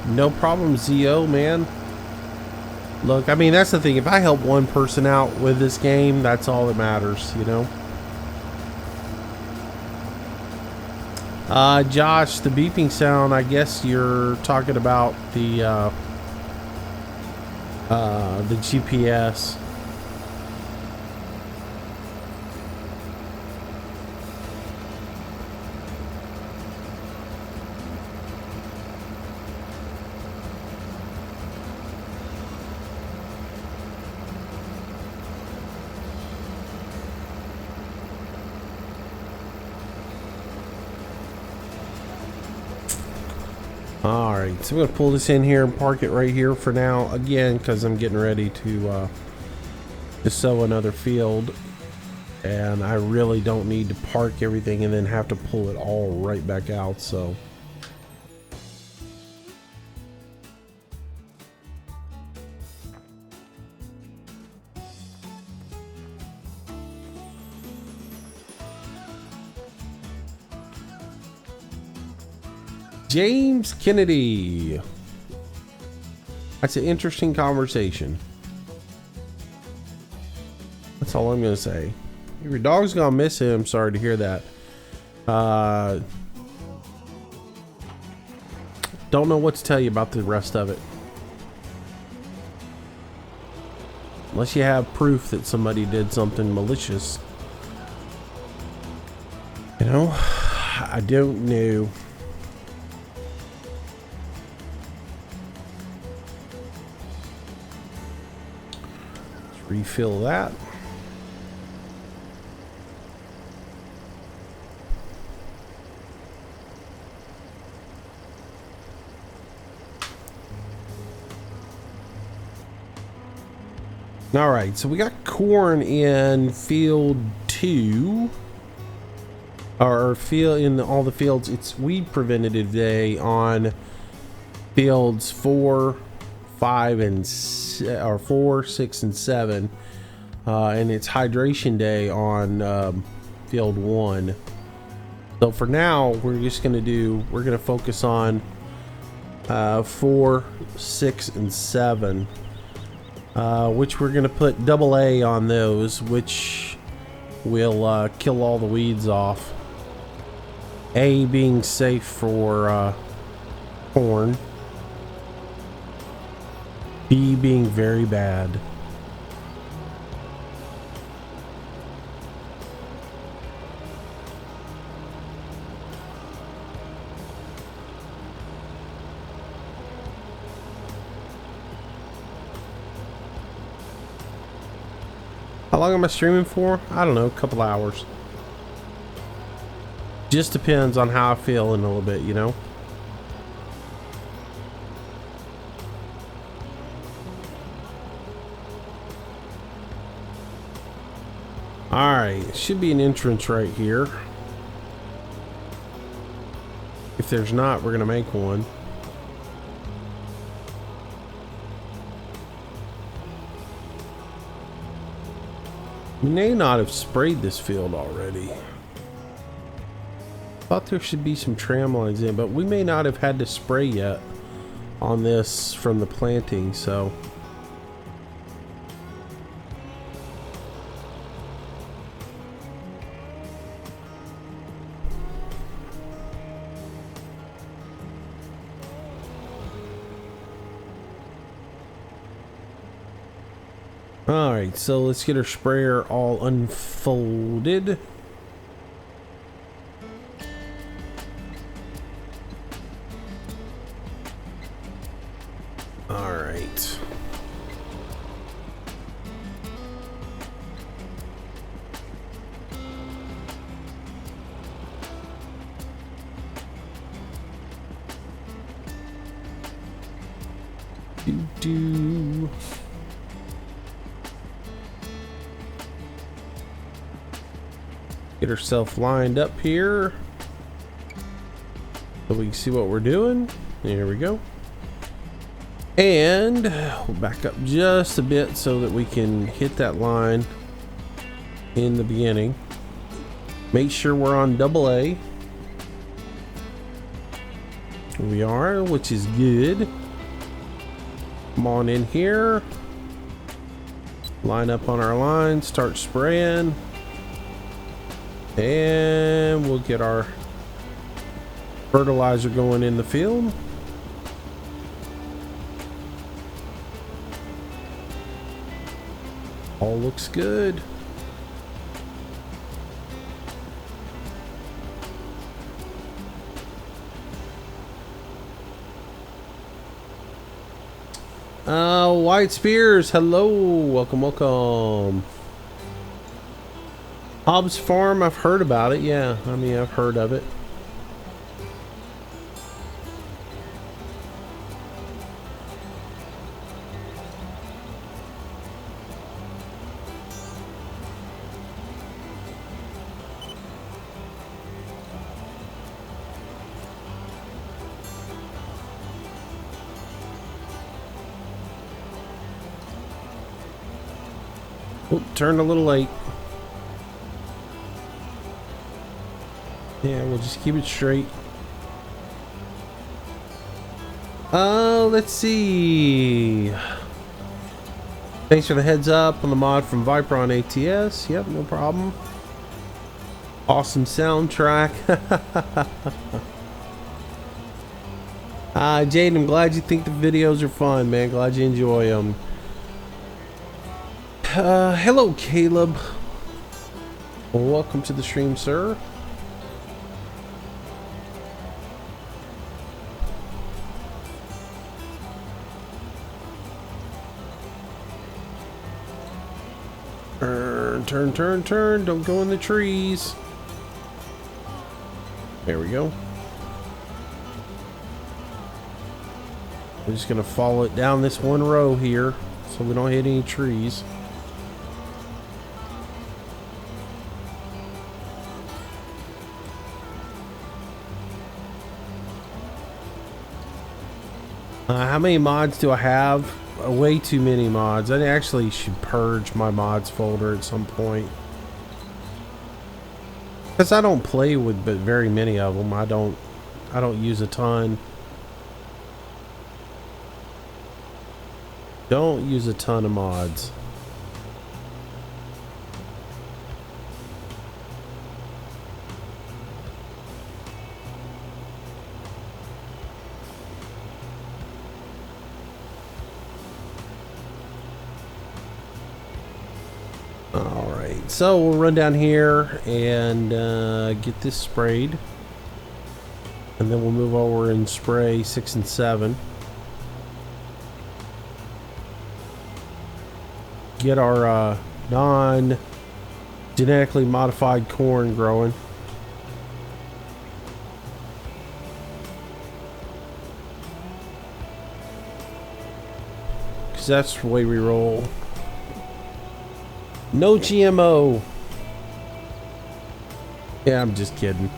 No problem, ZO, man. Look, I mean, that's the thing. If I help one person out with this game, that's all that matters, you know? Josh, the beeping sound, I guess you're talking about the GPS. Alright, so I'm going to pull this in here and park it right here for now, again, because I'm getting ready to sow another field, and I really don't need to park everything and then have to pull it all right back out. So James Kennedy. That's an interesting conversation. That's all I'm gonna say. If your dog's gonna miss him, I'm sorry to hear that. Don't know what to tell you about the rest of it. Unless you have proof that somebody did something malicious. You know, I don't know. Refill that. All right, so we got corn in field 2, or field in all the fields. It's weed preventative day on fields 4, 5, and 4, 6, and 7, and it's hydration day on field 1. So for now, we're gonna focus on 4, 6, and 7, which we're gonna put double A on those, which will kill all the weeds off. A being safe for corn, B being very bad. How long am I streaming for? I don't know, a couple hours. Just depends on how I feel in a little bit, you know? Alright, should be an entrance right here. If there's not, we're gonna make one. We may not have sprayed this field already. Thought there should be some tram lines in, but we may not have had to spray yet on this from the planting, so. Alright, so let's get our sprayer all unfolded. Alright. Do. Get herself lined up here so we can see what we're doing. There we go. And we'll back up just a bit so that we can hit that line in the beginning. Make sure we're on double A. We are, which is good. Come on in here. Line up on our line, start spraying. And we'll get our fertilizer going in the field. All looks good. White Spears, hello, welcome, welcome. Hobbs Farm, I've heard about it. Yeah, I mean, I've heard of it. Oh, turned a little late. Yeah, we'll just keep it straight. Let's see. Thanks for the heads up on the mod from Viper on ATS. Yep, no problem. Awesome soundtrack. Jade, I'm glad you think the videos are fun, man. Glad you enjoy them. Hello, Caleb. Welcome to the stream, sir. Turn. Don't go in the trees. There we go. We're just gonna follow it down this one row here so we don't hit any trees. How many mods do I have? Way too many mods. I actually should purge my mods folder at some point. Because I don't play with but very many of them. I don't use a ton. Don't use a ton of mods. Alright, so we'll run down here and get this sprayed. And then we'll move over and spray 6 and 7. Get our non-genetically modified corn growing. Because that's the way we roll. No GMO. Yeah, I'm just kidding.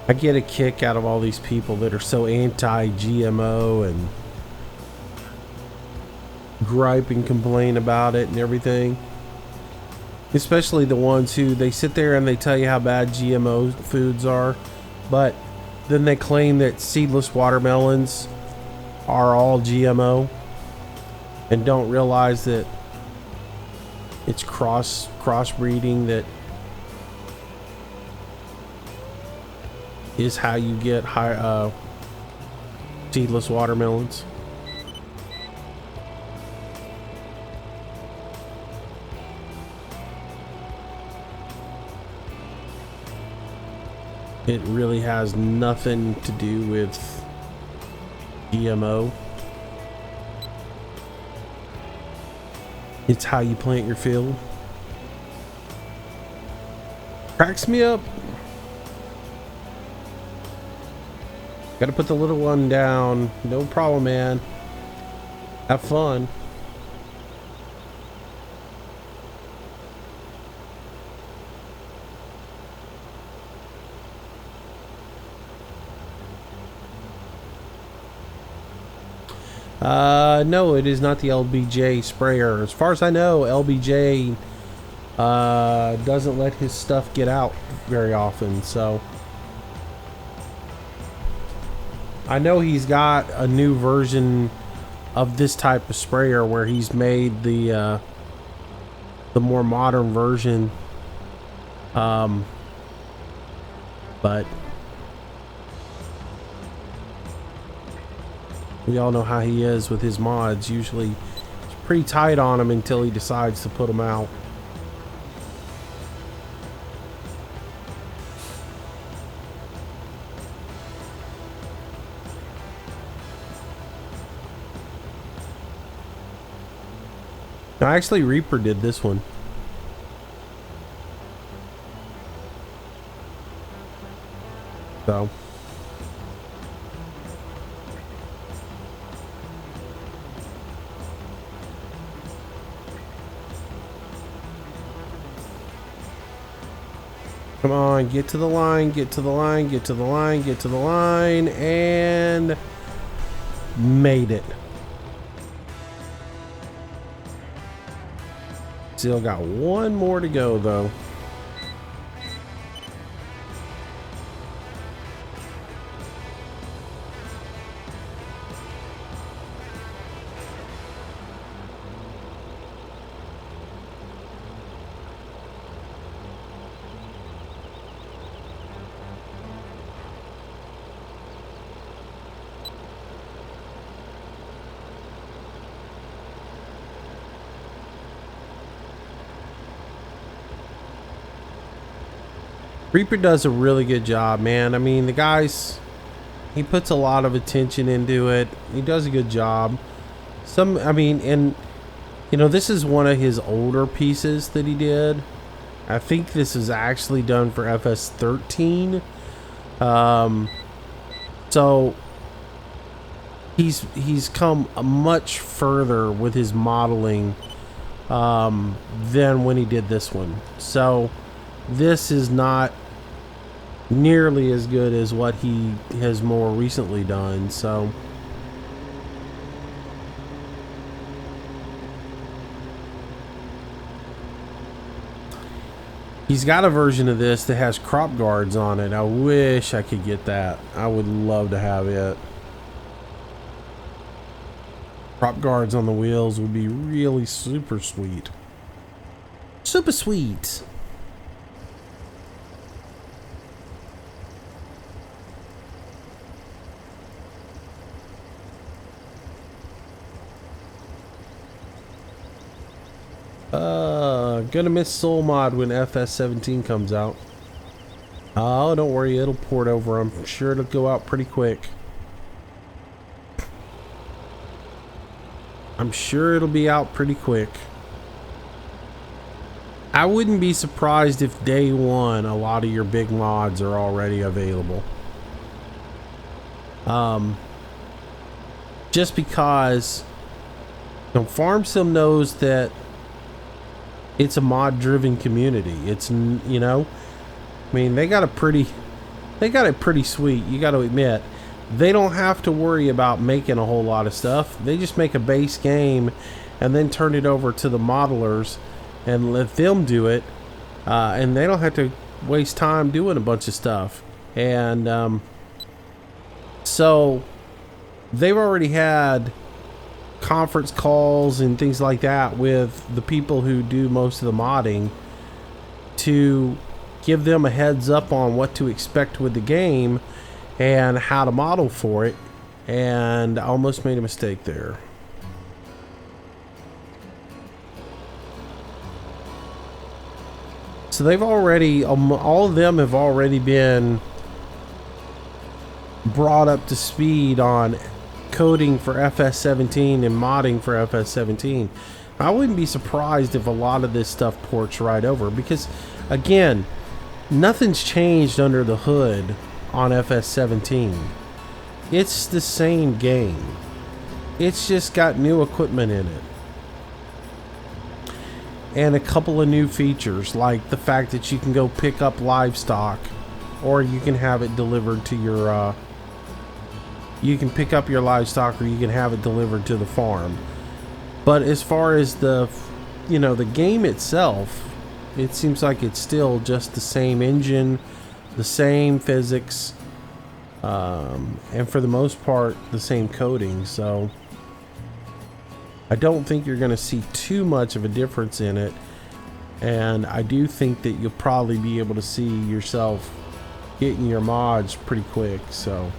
I get a kick out of all these people that are so anti-GMO and gripe and complain about it and everything. Especially the ones who they sit there and they tell you how bad GMO foods are, but then they claim that seedless watermelons are all GMO and don't realize that it's crossbreeding that is how you get high seedless watermelons. It really has nothing to do with GMO. It's how you plant your field. Cracks me up. Gotta put the little one down. No problem, man. Have fun. No, it is not the LBJ sprayer. As far as I know, LBJ doesn't let his stuff get out very often, so I know he's got a new version of this type of sprayer where he's made the more modern version, but we all know how he is with his mods. Usually he's pretty tight on them until he decides to put them out. Now, actually, Reaper did this one. So come on, get to the line, get to the line, get to the line, get to the line, and made it. Still got one more to go, though. Reaper does a really good job, man. I mean, the guy's, he puts a lot of attention into it. He does a good job. I mean, and you know, this is one of his older pieces that he did. I think this is actually done for FS13. So he's come much further with his modeling than when he did this one. So this is not nearly as good as what he has more recently done. So He's got a version of this that has crop guards on it. I wish I could get that. I would love to have it. Crop guards on the wheels would be really super sweet. Super sweet. Gonna miss Soul Mod when FS17 comes out. Oh, don't worry, it'll port over. I'm sure it'll go out pretty quick. I'm sure it'll be out pretty quick. I wouldn't be surprised if day one a lot of your big mods are already available. Just because, you know, Farm Sim knows that it's a mod driven community. It's, you know, I mean, they got it pretty sweet. You got to admit, they don't have to worry about making a whole lot of stuff. They just make a base game and then turn it over to the modelers and let them do it. And they don't have to waste time doing a bunch of stuff. And so they've already had conference calls and things like that with the people who do most of the modding to give them a heads up on what to expect with the game and how to model for it. And I almost made a mistake there. So they've already, all of them have already been brought up to speed on coding for FS17 and modding for FS17. I wouldn't be surprised if a lot of this stuff ports right over, because again, nothing's changed under the hood on FS17. It's the same game. It's just got new equipment in it. And a couple of new features, like the fact that you can go pick up livestock, or you can have it delivered to your you can pick up your livestock, or you can have it delivered to the farm. But as far as the, you know, the game itself, it seems like it's still just the same engine, the same physics, and for the most part the same coding. So I don't think you're going to see too much of a difference in it, and I do think that you'll probably be able to see yourself getting your mods pretty quick. So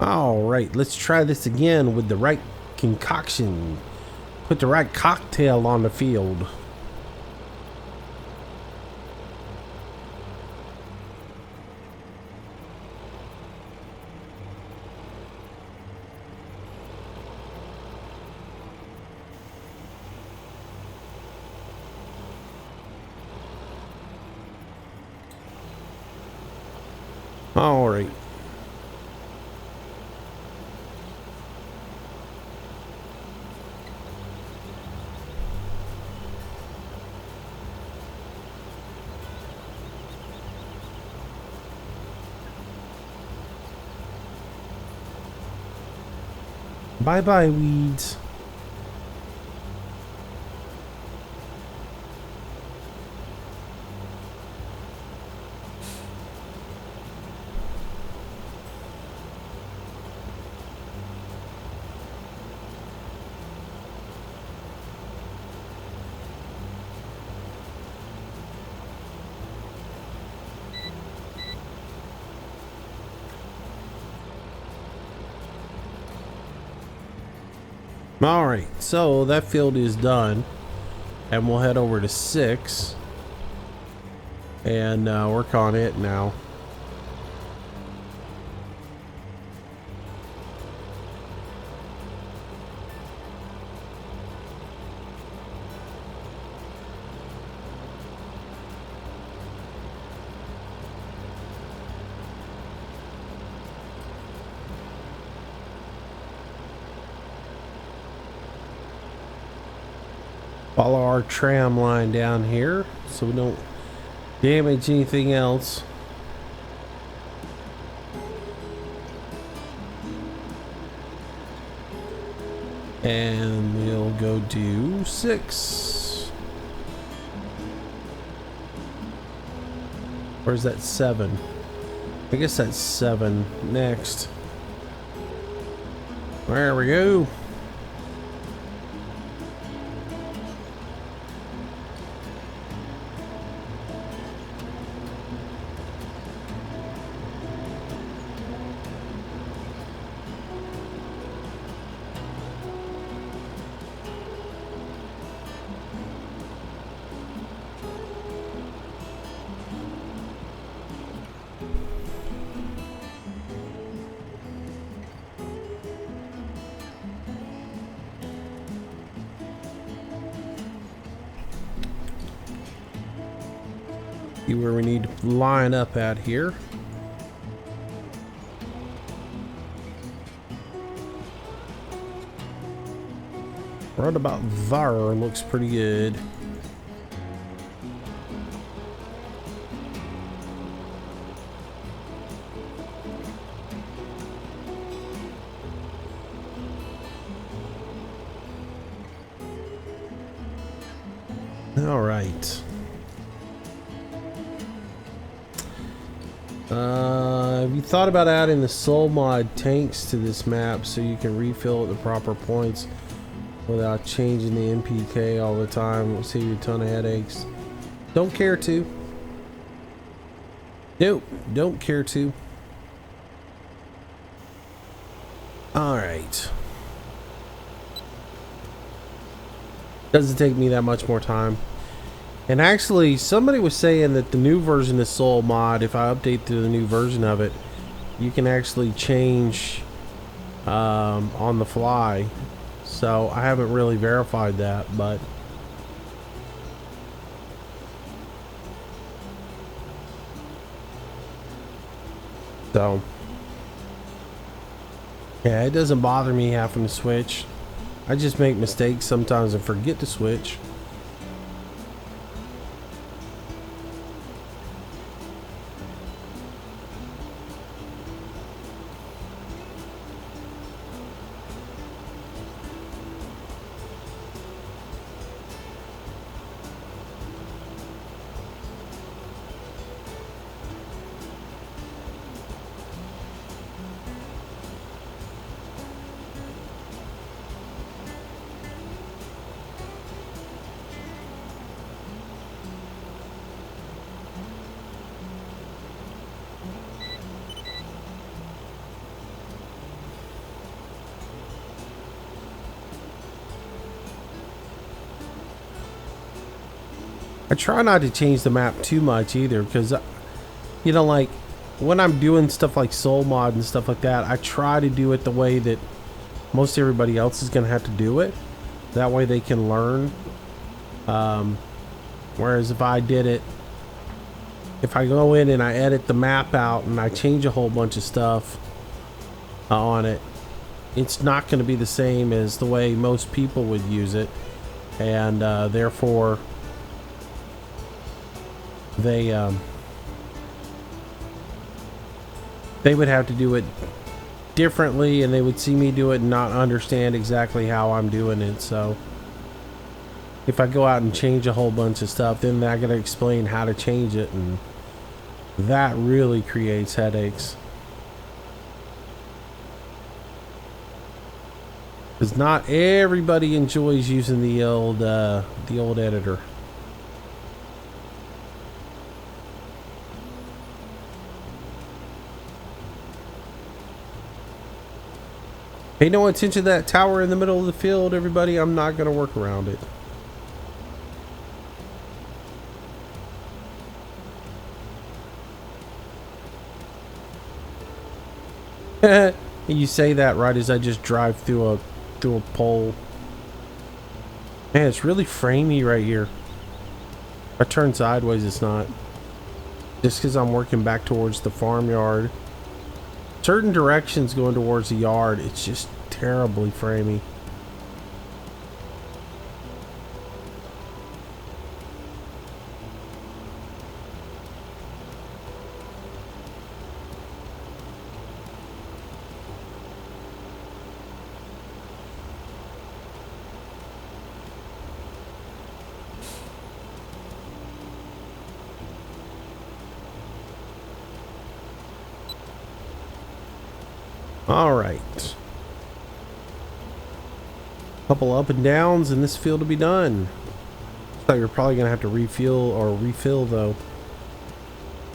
all right, let's try this again with the right concoction. Put the right cocktail on the field. All right. Bye-bye, weeds. All right, so that field is done, and we'll head over to 6 and work on it now. Follow our tram line down here so we don't damage anything else. And we'll go do 6. Or is that 7? I guess that's 7. Next. There we go. See where we need to line up at here. Right about there looks pretty good. All right. Have you thought about adding the soul mod tanks to this map so you can refill at the proper points without changing the NPK all the time? It'll save you a ton of headaches. Don't care to. Nope, don't care to. Alright. Doesn't take me that much more time. And actually, somebody was saying that the new version of Soul Mod, if I update to the new version of it, you can actually change on the fly. So I haven't really verified that, but so yeah, it doesn't bother me having to switch. I just make mistakes sometimes and forget to switch. I try not to change the map too much either, because you know, like when I'm doing stuff like Soul Mod and stuff like that, I try to do it the way that most everybody else is going to have to do it. That way they can learn. Whereas if I did it, if I go in and I edit the map out and I change a whole bunch of stuff on it, it's not going to be the same as the way most people would use it, and therefore they would have to do it differently, and they would see me do it and not understand exactly how I'm doing it. So if I go out and change a whole bunch of stuff, then I gotta explain how to change it, and that really creates headaches, because not everybody enjoys using the old editor. Pay no attention to that tower in the middle of the field, everybody. I'm not going to work around it. You say that right as I just drive through a pole. Man, it's really framey right here. If I turn sideways, it's not. Just because I'm working back towards the farmyard. Certain directions going towards the yard, it's just terribly framey. All right. Couple up and downs and this field will be done. So you're probably gonna have to refill though.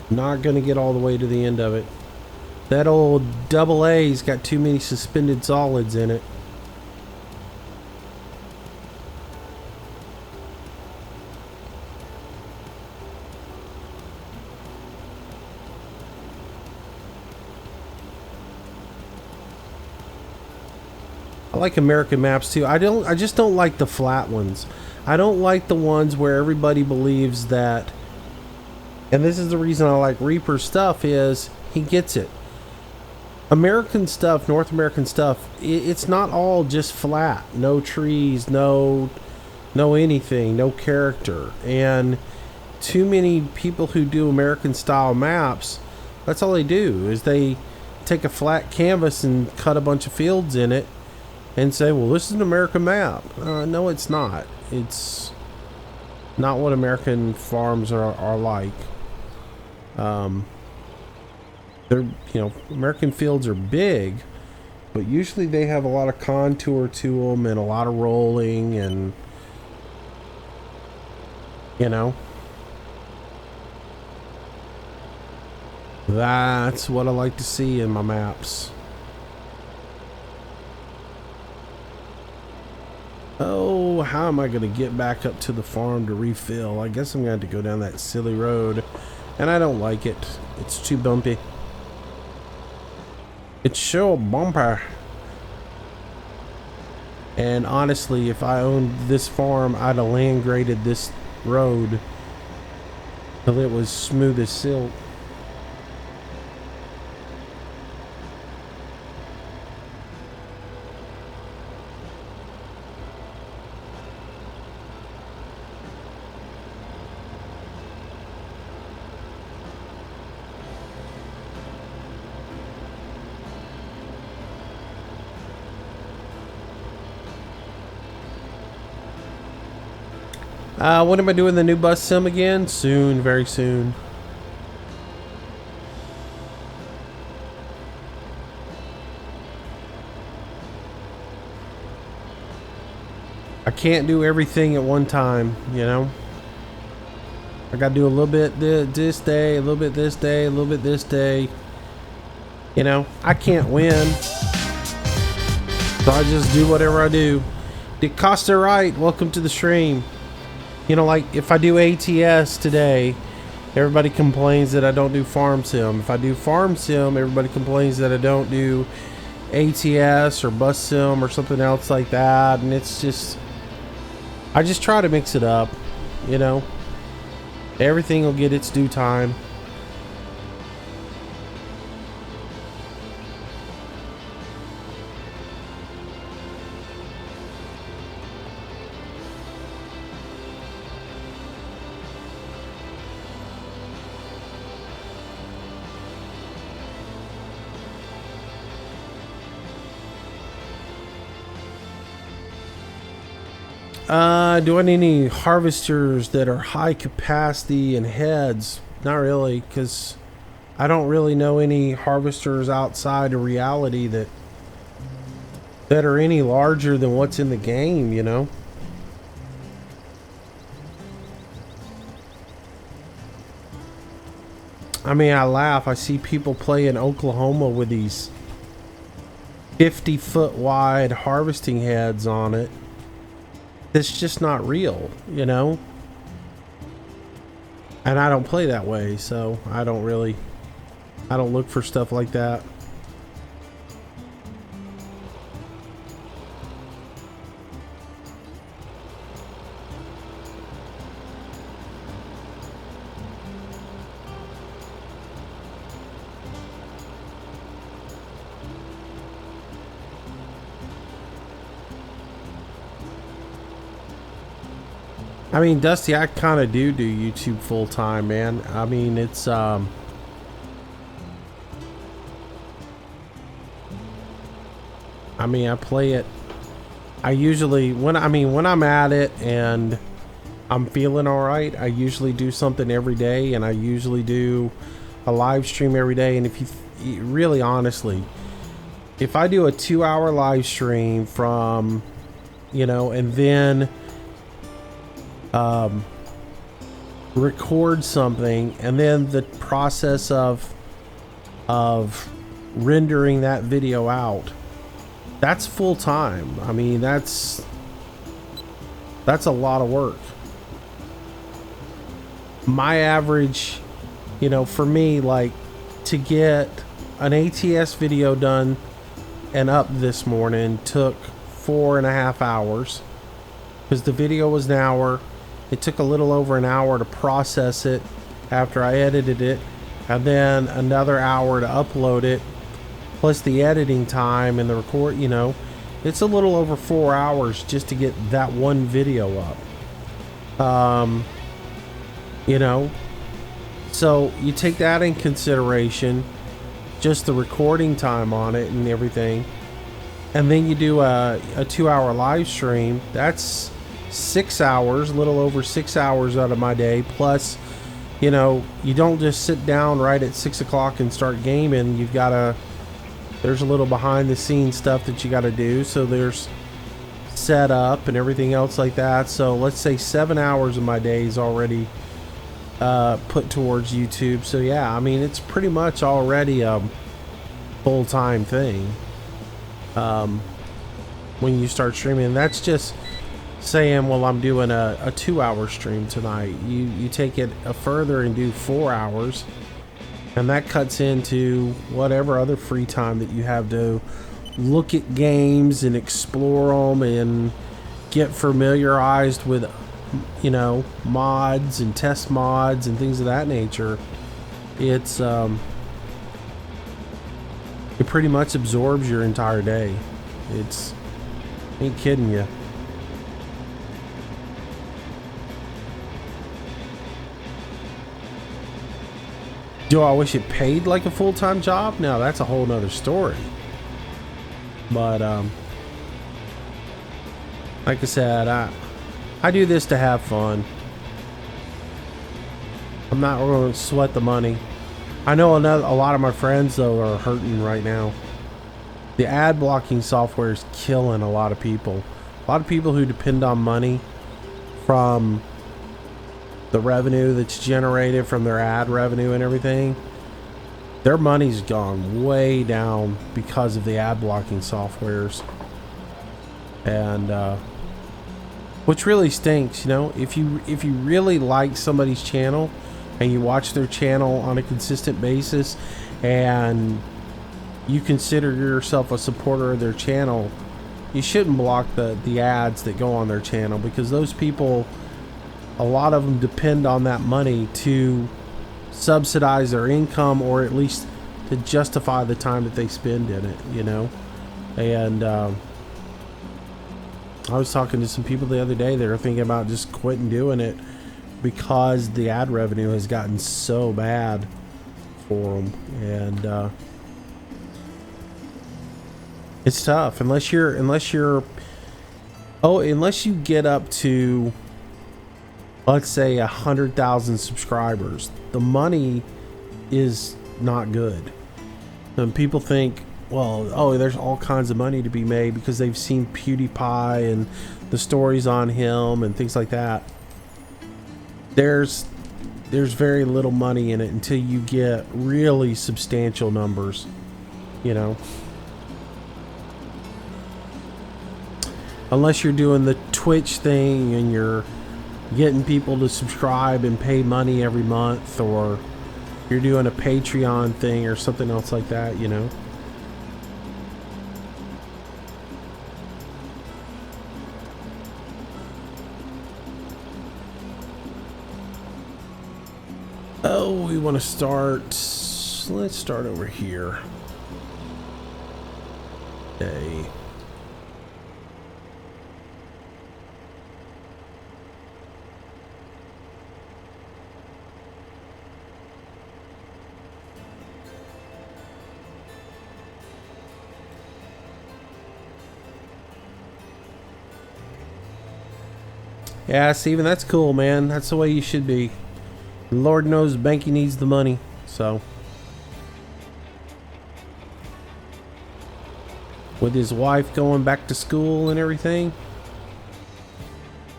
Not gonna get all the way to the end of it. That old double A's got too many suspended solids in it. I like American maps too. I just don't like the flat ones. I don't like the ones where everybody believes that, and this is the reason I like Reaper stuff, is he gets it. American stuff, North American stuff, it's not all just flat. No trees, no anything, no character. And too many people who do American style maps, that's all they do, is they take a flat canvas and cut a bunch of fields in it and say, well, this is an American map. No, it's not. It's not what American farms are like. They're, American fields are big, but usually they have a lot of contour to them and a lot of rolling, and that's what I like to see in my maps. Oh, how am I going to get back up to the farm to refill? I guess I'm going to have to go down that silly road, and I don't like it. It's too bumpy. It's so bumpy. And honestly, if I owned this farm, I'd have land graded this road till it was smooth as silk. When am I doing the new bus sim again? Soon, very soon. I can't do everything at one time, I gotta do a little bit this day, a little bit this day, a little bit this day. I can't win. So I just do whatever I do. DeCosta Wright, welcome to the stream. Like if I do ATS today, everybody complains that I don't do farm sim. If I do farm sim, everybody complains that I don't do ATS or bus sim or something else like that. And it's just, I just try to mix it up, everything will get its due time. Do I need any harvesters that are high capacity and heads? Not really, because I don't really know any harvesters outside of reality that are any larger than what's in the game, I mean, I laugh. I see people play in Oklahoma with these 50-foot wide harvesting heads on it. It's just not real, And I don't play that way, so I don't look for stuff like that. I mean, Dusty, I kind of do YouTube full time, man. I mean, it's I mean, I play it. I usually when I'm at it and I'm feeling all right, I usually do something every day, and I usually do a live stream every day. And if you really honestly, if I do a 2-hour live stream from, you know, and then record something, and then the process of rendering that video out, that's full time. I mean, that's a lot of work. My average, you know, for me, like, to get an ATS video done and up this morning took 4.5 hours, because the video was an hour. It took a little over an hour to process it after I edited it, and then another hour to upload it, plus the editing time and the record. You know, it's a little over 4 hours just to get that one video up. You know, so you take that in consideration, just the recording time on it and everything, and then you do a 2-hour live stream. That's 6 hours, a little over 6 hours out of my day. Plus, you know, you don't just sit down right at 6 o'clock and start gaming. You've got to, there's a little behind the scenes stuff that you got to do. So there's setup and everything else like that. So let's say 7 hours of my day is already put towards YouTube. So yeah, I mean, it's pretty much already a full-time thing when you start streaming. And that's just saying, well, I'm doing a 2-hour stream tonight. You take it further and do 4 hours, and that cuts into whatever other free time that you have to look at games and explore them and get familiarized with, you know, mods and test mods and things of that nature. It's it pretty much absorbs your entire day. It's, ain't kidding you. Do I wish it paid like a full-time job? No, that's a whole nother story. But like I said, I do this to have fun. I'm not going to sweat the money. I know a lot of my friends, though, are hurting right now. The ad blocking software is killing a lot of people. A lot of people who depend on money from the revenue that's generated from their ad revenue and everything, their money's gone way down because of the ad blocking softwares. And which really stinks, you know. If you really like somebody's channel and you watch their channel on a consistent basis and you consider yourself a supporter of their channel, you shouldn't block the ads that go on their channel, because those people, a lot of them depend on that money to subsidize their income, or at least to justify the time that they spend in it, you know. And I was talking to some people the other day that are thinking about just quitting doing it because the ad revenue has gotten so bad for them. And it's tough unless you get up to, let's say, 100,000 subscribers. The money is not good. And people think, well, oh, there's all kinds of money to be made because they've seen PewDiePie and the stories on him and things like that. There's very little money in it until you get really substantial numbers, you know. Unless you're doing the Twitch thing and you're getting people to subscribe and pay money every month, or you're doing a Patreon thing or something else like that, you know. Oh, we want to start. Let's start over here. Okay. Yeah, Steven, that's cool, man. That's the way you should be. Lord knows Banky needs the money, so. with his wife going back to school and everything.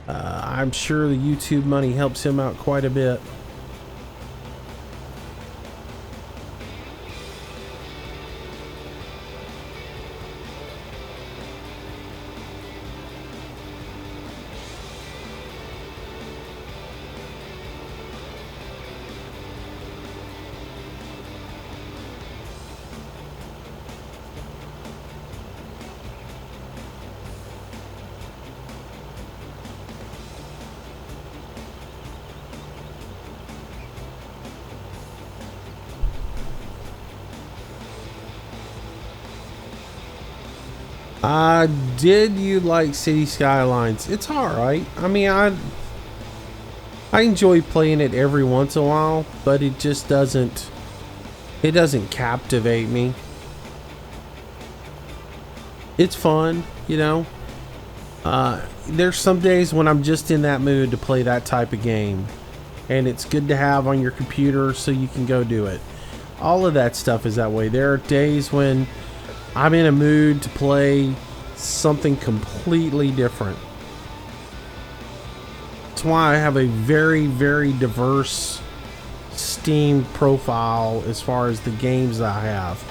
I'm sure the YouTube money helps him out quite a bit. Did you like City Skylines? It's alright. I mean, I enjoy playing it every once in a while, but it just doesn't captivate me. It's fun, you know. There's some days when I'm just in that mood to play that type of game, and it's good to have on your computer so you can go do it. All of that stuff is that way. There are days when I'm in a mood to play something completely different. That's why I have a very, very diverse Steam profile as far as the games I have,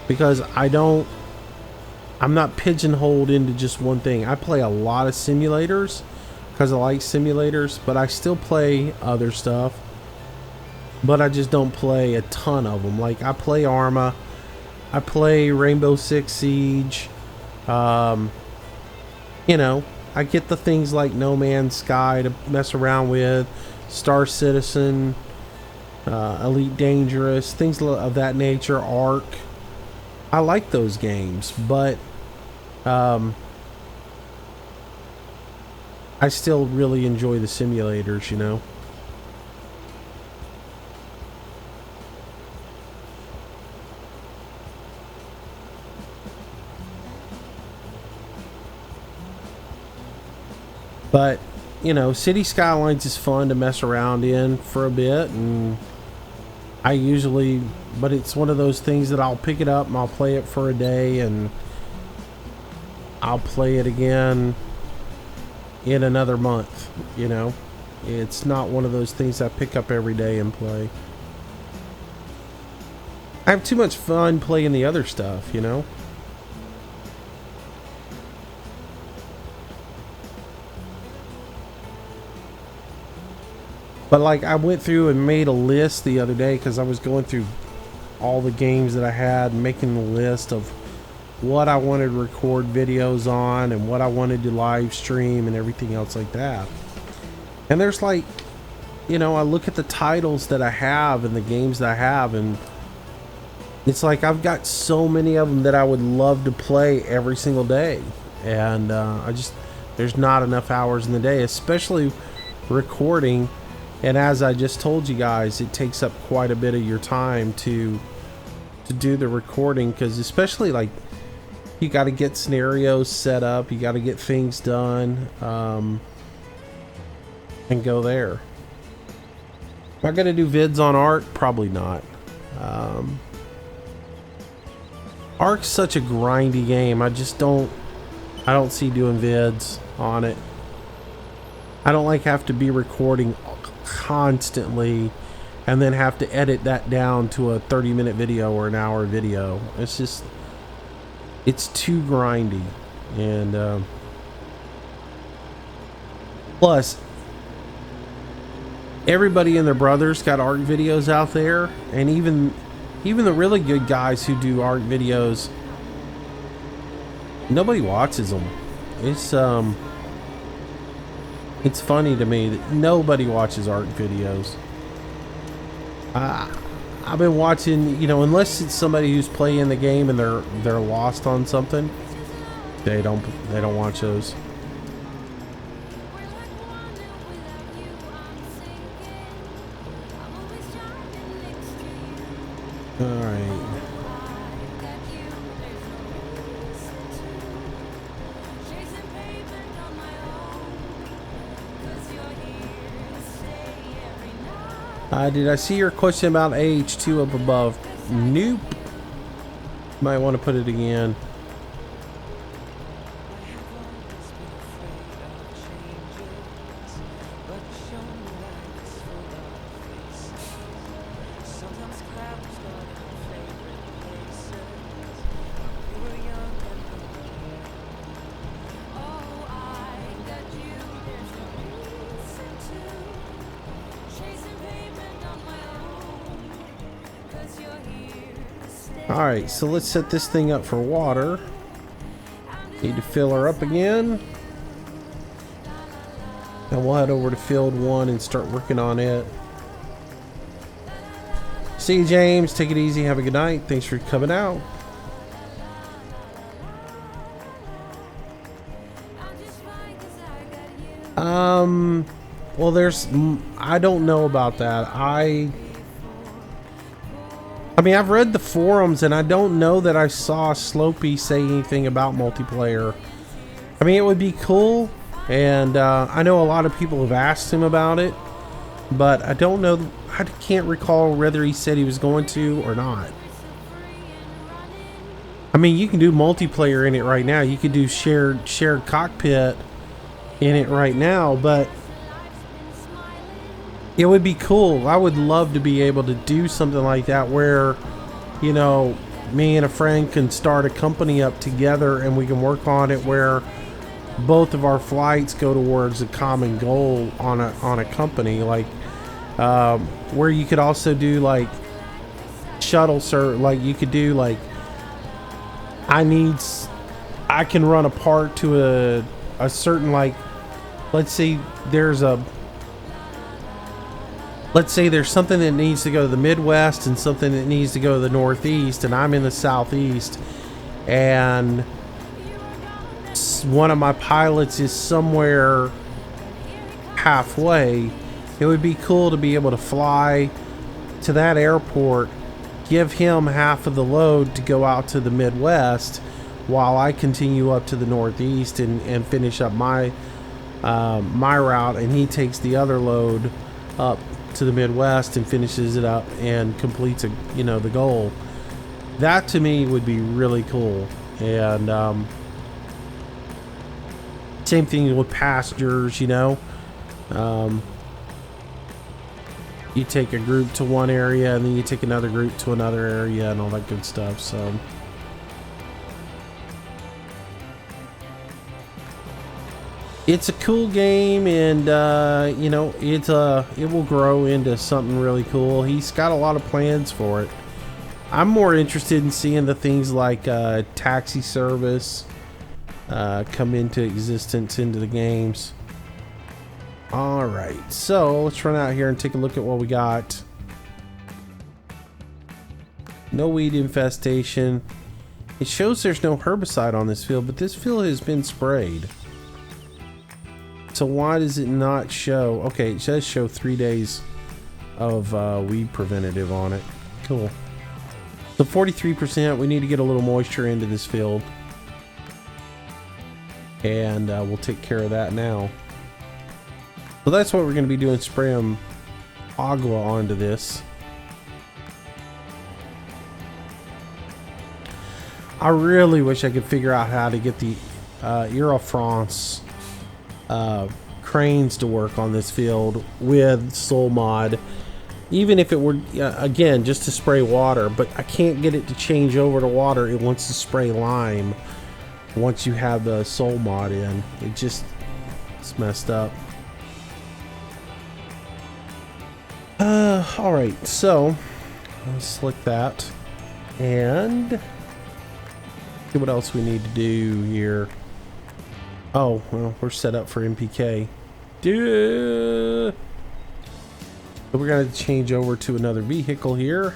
because I'm not pigeonholed into just one thing. I play a lot of simulators because I like simulators, but I still play other stuff, but I just don't play a ton of them. Like, I play Arma, I play Rainbow Six Siege. You know, I get the things like No Man's Sky to mess around with, Star Citizen, Elite Dangerous, things of that nature, Ark. I like those games, but I still really enjoy the simulators, you know. But, you know, City Skylines is fun to mess around in for a bit, and but it's one of those things that I'll pick it up and I'll play it for a day, and I'll play it again in another month, you know. It's not one of those things I pick up every day and play. I have too much fun playing the other stuff, you know. But like, I went through and made a list the other day because I was going through all the games that I had, making the list of what I wanted to record videos on and what I wanted to live stream and everything else like that. And there's like, you know, I look at the titles that I have and the games that I have, and it's like I've got so many of them that I would love to play every single day. And there's not enough hours in the day, especially recording. And as I just told you guys, it takes up quite a bit of your time to do the recording, because especially like, you got to get scenarios set up, you got to get things done, and go there. Am I gonna do vids on Ark? Probably not. Ark's such a grindy game. I don't see doing vids on it. I don't like have to be recording constantly and then have to edit that down to a 30-minute video or an hour video. It's too grindy. And plus, everybody and their brothers got art videos out there, and even the really good guys who do art videos, nobody watches them. It's funny to me that nobody watches art videos. I've been watching, you know, unless it's somebody who's playing the game and they're lost on something, they don't watch those. All right. Did I see your question about AH2 up above? Nope. Might want to put it again. All right, so let's set this thing up for water. Need to fill her up again. And we'll head over to field 1 and start working on it. See you, James. Take it easy. Have a good night. Thanks for coming out. Well, I don't know about that. I mean, I've read the forums and I don't know that I saw Slopey say anything about multiplayer. I mean, it would be cool, and I know a lot of people have asked him about it, but I don't know. I can't recall whether he said he was going to or not. I mean, you can do multiplayer in it right now. You could do shared cockpit in it right now, but it would be cool. I would love to be able to do something like that where, you know, me and a friend can start a company up together and we can work on it where both of our flights go towards a common goal on a company, like where you could also do like shuttle like you could do like I can run a part to a certain, like, let's say there's something that needs to go to the Midwest and something that needs to go to the Northeast, and I'm in the Southeast, and one of my pilots is somewhere halfway. It would be cool to be able to fly to that airport, give him half of the load to go out to the Midwest while I continue up to the Northeast and finish up my route, and he takes the other load up to the Midwest and finishes it up and completes the goal. That to me would be really cool. And same thing with passengers, you take a group to one area and then you take another group to another area and all that good stuff. So it's a cool game, and it will grow into something really cool. He's got a lot of plans for it. I'm more interested in seeing the things like taxi service come into existence into the games. All right, so let's run out here and take a look at what we got. No weed infestation. It shows there's no herbicide on this field, but this field has been sprayed. So why does it not show? Okay, it does show 3 days of weed preventative on it. Cool. So 43%, we need to get a little moisture into this field. And we'll take care of that now. So that's what we're going to be doing, spraying agua onto this. I really wish I could figure out how to get the Air France cranes to work on this field with Soul Mod, even if it were again just to spray water, but I can't get it to change over to water. It wants to spray lime once you have the Soul Mod in. It's messed up. All right, so let's select that and see what else we need to do here. Oh, well, we're set up for MPK. So we're going to change over to another vehicle here.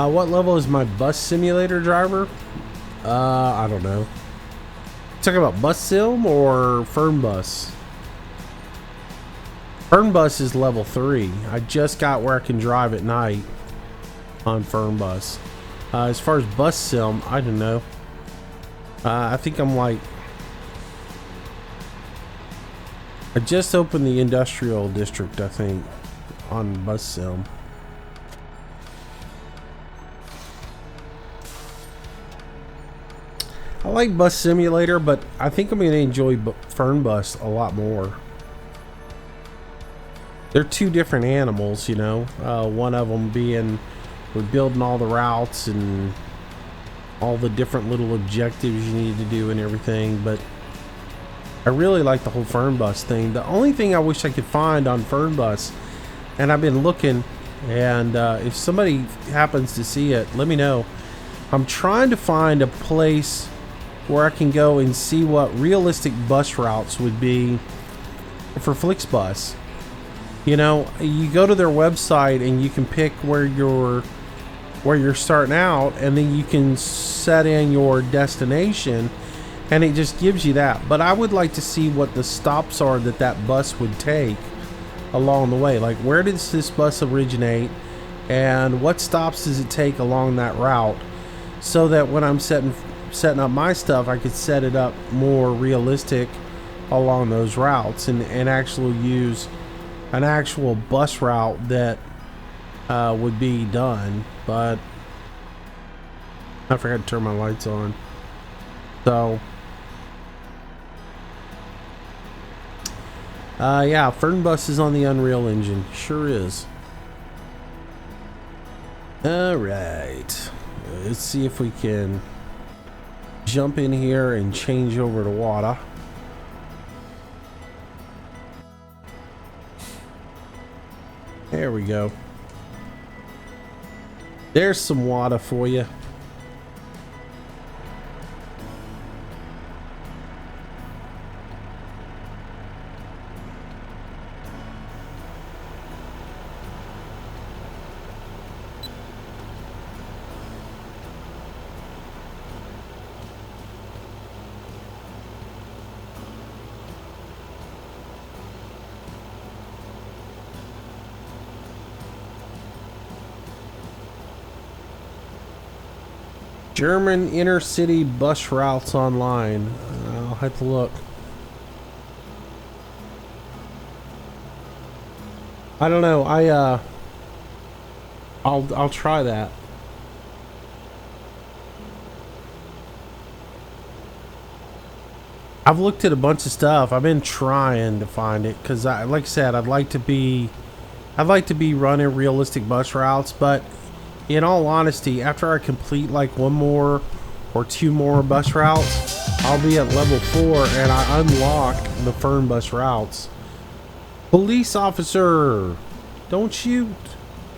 What level is my bus simulator driver? I don't know. Talking about bus sim or firm bus? Firm bus is level 3. I just got where I can drive at night on firm bus. As far as bus sim, I don't know. I think I'm like, I just opened the industrial district, I think, on bus sim. I like Bus Simulator, but I think I'm going to enjoy Fern Bus a lot more. they're two different animals, you know. One of them being we're building all the routes and all the different little objectives you need to do and everything, but I really like the whole Fernbus thing. The only thing I wish I could find on Fernbus, and I've been looking, and if somebody happens to see it, let me know. I'm trying to find a place where I can go and see what realistic bus routes would be for Flixbus. You know, you go to their website and you can pick where you're starting out, and then you can set in your destination, and it just gives you that. But I would like to see what the stops are that bus would take along the way. Like, where does this bus originate, and what stops does it take along that route, so that when I'm setting up my stuff, I could set it up more realistic along those routes, and actually use an actual bus route that would be done. But I forgot to turn my lights on. So yeah, Fernbus is on the Unreal Engine. Sure is. Alright, let's see if we can jump in here and change over to water. There we go. There's some water for you. German inner city bus routes online. I'll have to look. I don't know. I'll try that. I've looked at a bunch of stuff. I've been trying to find it because, like I said, I'd like to be running realistic bus routes, but in all honesty, after I complete like one more or two more bus routes, I'll be at level 4 and I unlock the Fernbus routes. Police officer, don't shoot.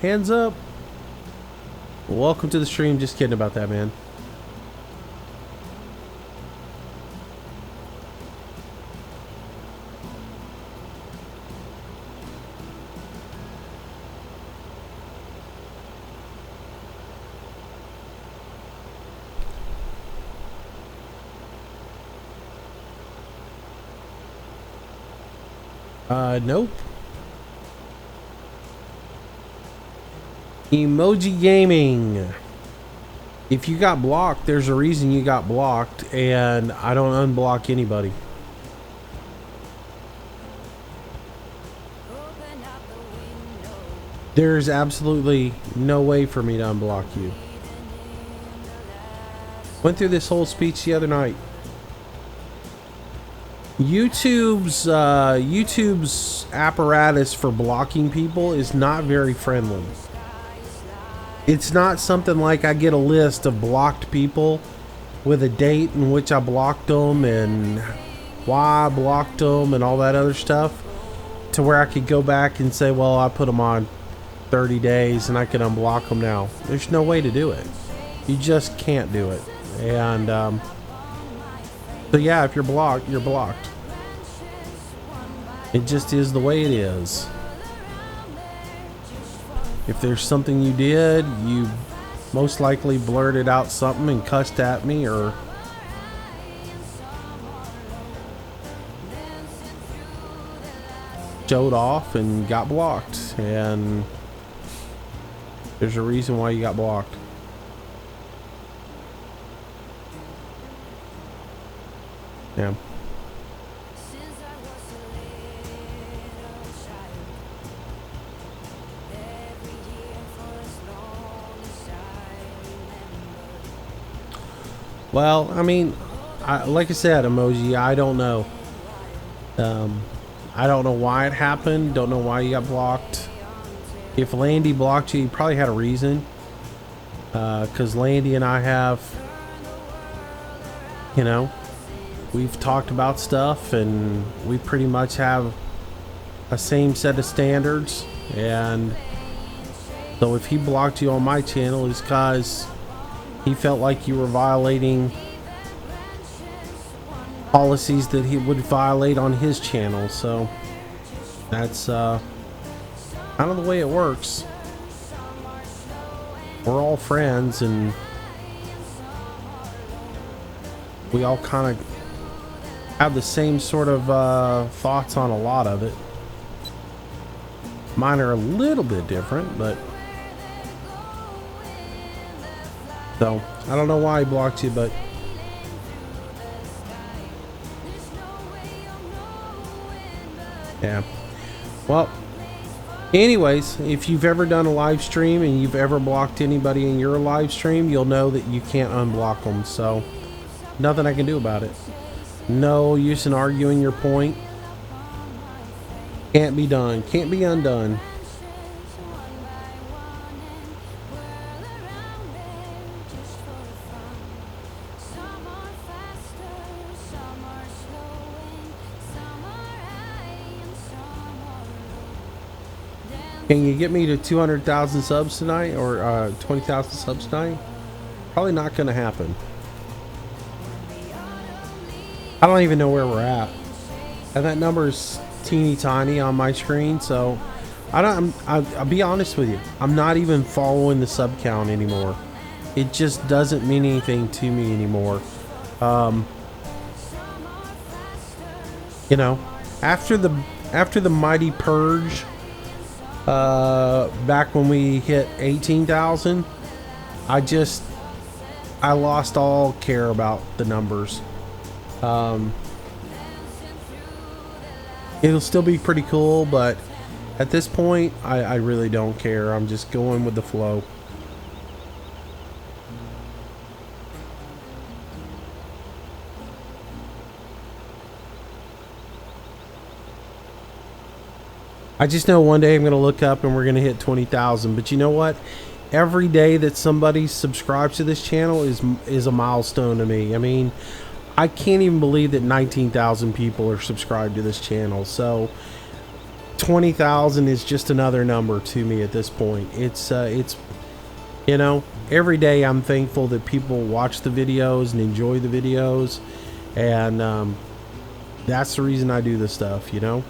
Hands up. Welcome to the stream. Just kidding about that, man. Nope. Emoji Gaming. If you got blocked, there's a reason you got blocked, and I don't unblock anybody. There's absolutely no way for me to unblock you. Went through this whole speech the other night. YouTube's apparatus for blocking people is not very friendly. It's not something like I get a list of blocked people with a date in which I blocked them and why I blocked them and all that other stuff, to where I could go back and say, well, I put them on 30 days and I can unblock them now. There's no way to do it. You just can't do it. And so yeah, if you're blocked, you're blocked. It just is the way it is. If there's something you did, you most likely blurted out something and cussed at me, or showed off and got blocked, and there's a reason why you got blocked. Yeah. Well, I mean, like I said, Emoji, I don't know. I don't know why it happened. Don't know why you got blocked. If Landy blocked you, he probably had a reason. Because Landy and I have, you know, we've talked about stuff and we pretty much have a same set of standards. And so if he blocked you on my channel, it's because he felt like you were violating policies that he would violate on his channel. So that's kind of the way it works. We're all friends and we all kind of have the same sort of thoughts on a lot of it. Mine are a little bit different, but so I don't know why he blocked you, but yeah. Well, anyways, if you've ever done a live stream and you've ever blocked anybody in your live stream, you'll know that you can't unblock them. So nothing I can do about it. No use in arguing your point. Can't be done. Can't be undone. Can you get me to 200,000 subs tonight, or 20,000 subs tonight? Probably not going to happen. I don't even know where we're at, and that number is teeny tiny on my screen. So I'll be honest with you, I'm not even following the sub count anymore. It just doesn't mean anything to me anymore. You know, after the mighty purge, back when we hit 18,000, I lost all care about the numbers. It'll still be pretty cool, but at this point I really don't care. I'm just going with the flow. I just know one day I'm going to look up and we're going to hit 20,000. But you know what? Every day that somebody subscribes to this channel is a milestone to me. I mean, I can't even believe that 19,000 people are subscribed to this channel. So 20,000 is just another number to me at this point. It's you know, every day I'm thankful that people watch the videos and enjoy the videos, and that's the reason I do this stuff, you know.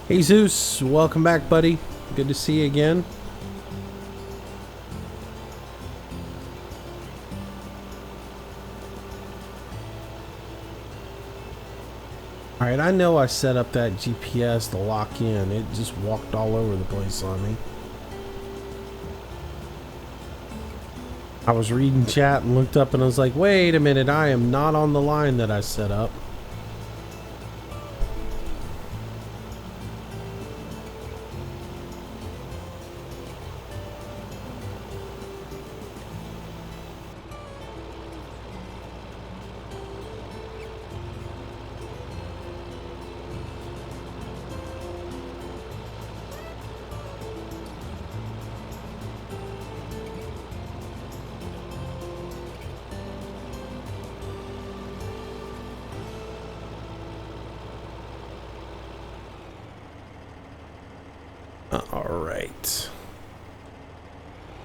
Hey Zeus, welcome back, buddy. Good to see you again. Alright, I know I set up that GPS to lock in. It just walked all over the place on me. I was reading chat and looked up and I was like, wait a minute, I am not on the line that I set up. All right,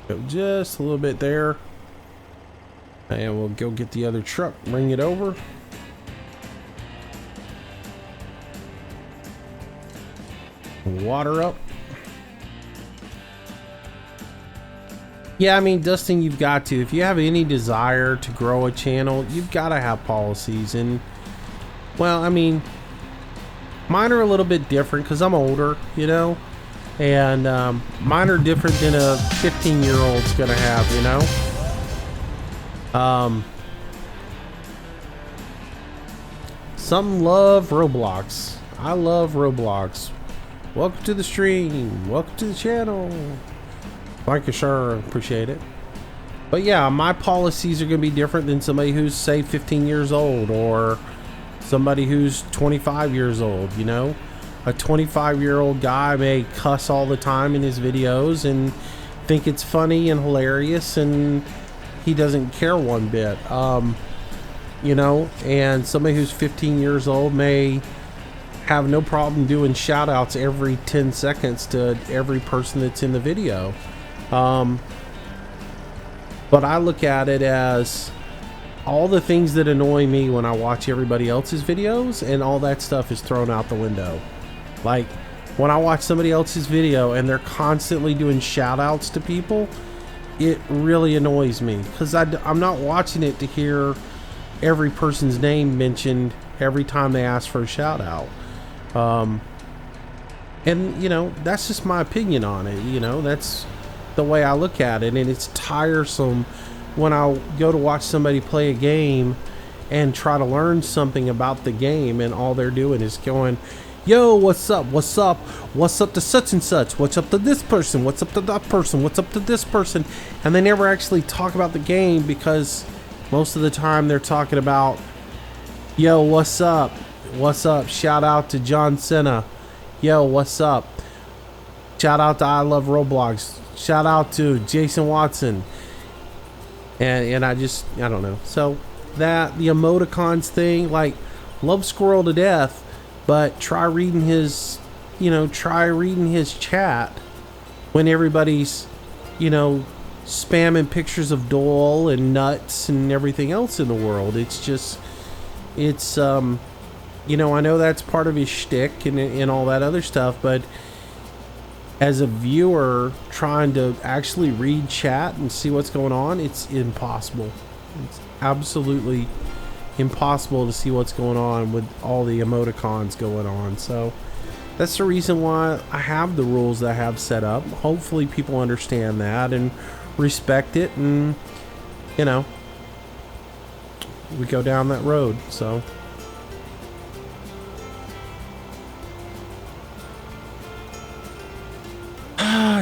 go just a little bit there, and we'll go get the other truck, bring it over. Water up. Yeah, I mean, Dustin, you've got to, if you have any desire to grow a channel, you've got to have policies. And well, I mean, mine are a little bit different because I'm older, you know. And mine are different than a 15-year-old's gonna have, you know. Some love Roblox. I love Roblox. Welcome to the stream. Welcome to the channel. Thank you, sir. Appreciate it. But yeah, my policies are going to be different than somebody who's, say, 15 years old or somebody who's 25 years old, you know? A 25-year-old guy may cuss all the time in his videos and think it's funny and hilarious, and he doesn't care one bit. You know, and somebody who's 15 years old may have no problem doing shout outs every 10 seconds to every person that's in the video. But I look at it as all the things that annoy me when I watch everybody else's videos, and all that stuff is thrown out the window. Like when I watch somebody else's video and they're constantly doing shout outs to people, it really annoys me, because I'm not watching it to hear every person's name mentioned every time they ask for a shout out. And you know, that's just my opinion on it. You know, that's the way I look at it, and it's tiresome when I go to watch somebody play a game and try to learn something about the game, and all they're doing is going, yo, what's up, what's up, what's up to such and such, what's up to this person, what's up to that person, what's up to this person, and they never actually talk about the game, because most of the time they're talking about, yo, what's up, shout out to John Cena, yo, what's up, shout out to I Love Roblox, shout out to Jason Watson, and I don't know. So that the emoticons thing, like, love Squirrel to death, but try reading his chat when everybody's, you know, spamming pictures of Dole and nuts and everything else in the world. It's just, it's you know, I know that's part of his shtick and all that other stuff, but as a viewer trying to actually read chat and see what's going on, it's impossible. It's absolutely impossible to see what's going on with all the emoticons going on. So that's the reason why I have the rules that I have set up. Hopefully people understand that and respect it, and you know, we go down that road. So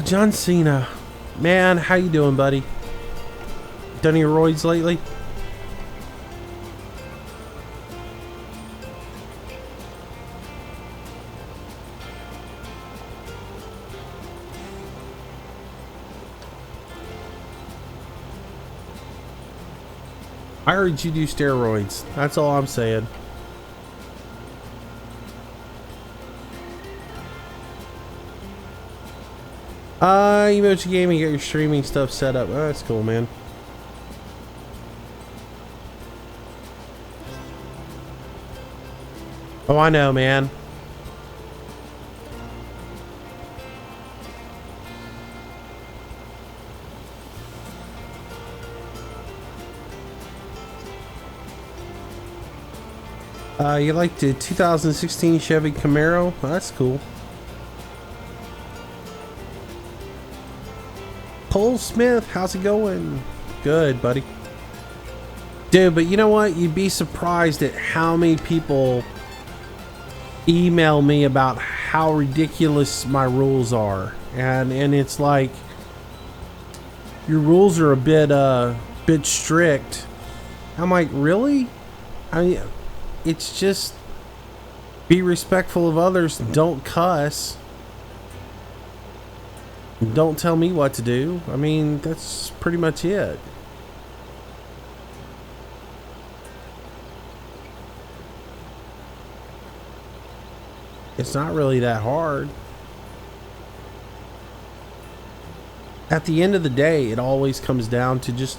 John Cena, man, how you doing, buddy? Done any roids lately? I heard you do steroids. That's all I'm saying. Emoji Gaming, you got your streaming stuff set up. Oh, that's cool, man. Oh, I know, man. You like the 2016 Chevy Camaro? Well, that's cool. Cole Smith, how's it going? Good, buddy. Dude, but you know what? You'd be surprised at how many people email me about how ridiculous my rules are. And it's like, your rules are a bit strict. I'm like, really? I mean, it's just be respectful of others, don't cuss. Don't tell me what to do. I mean, that's pretty much it. It's not really that hard. At the end of the day, it always comes down to just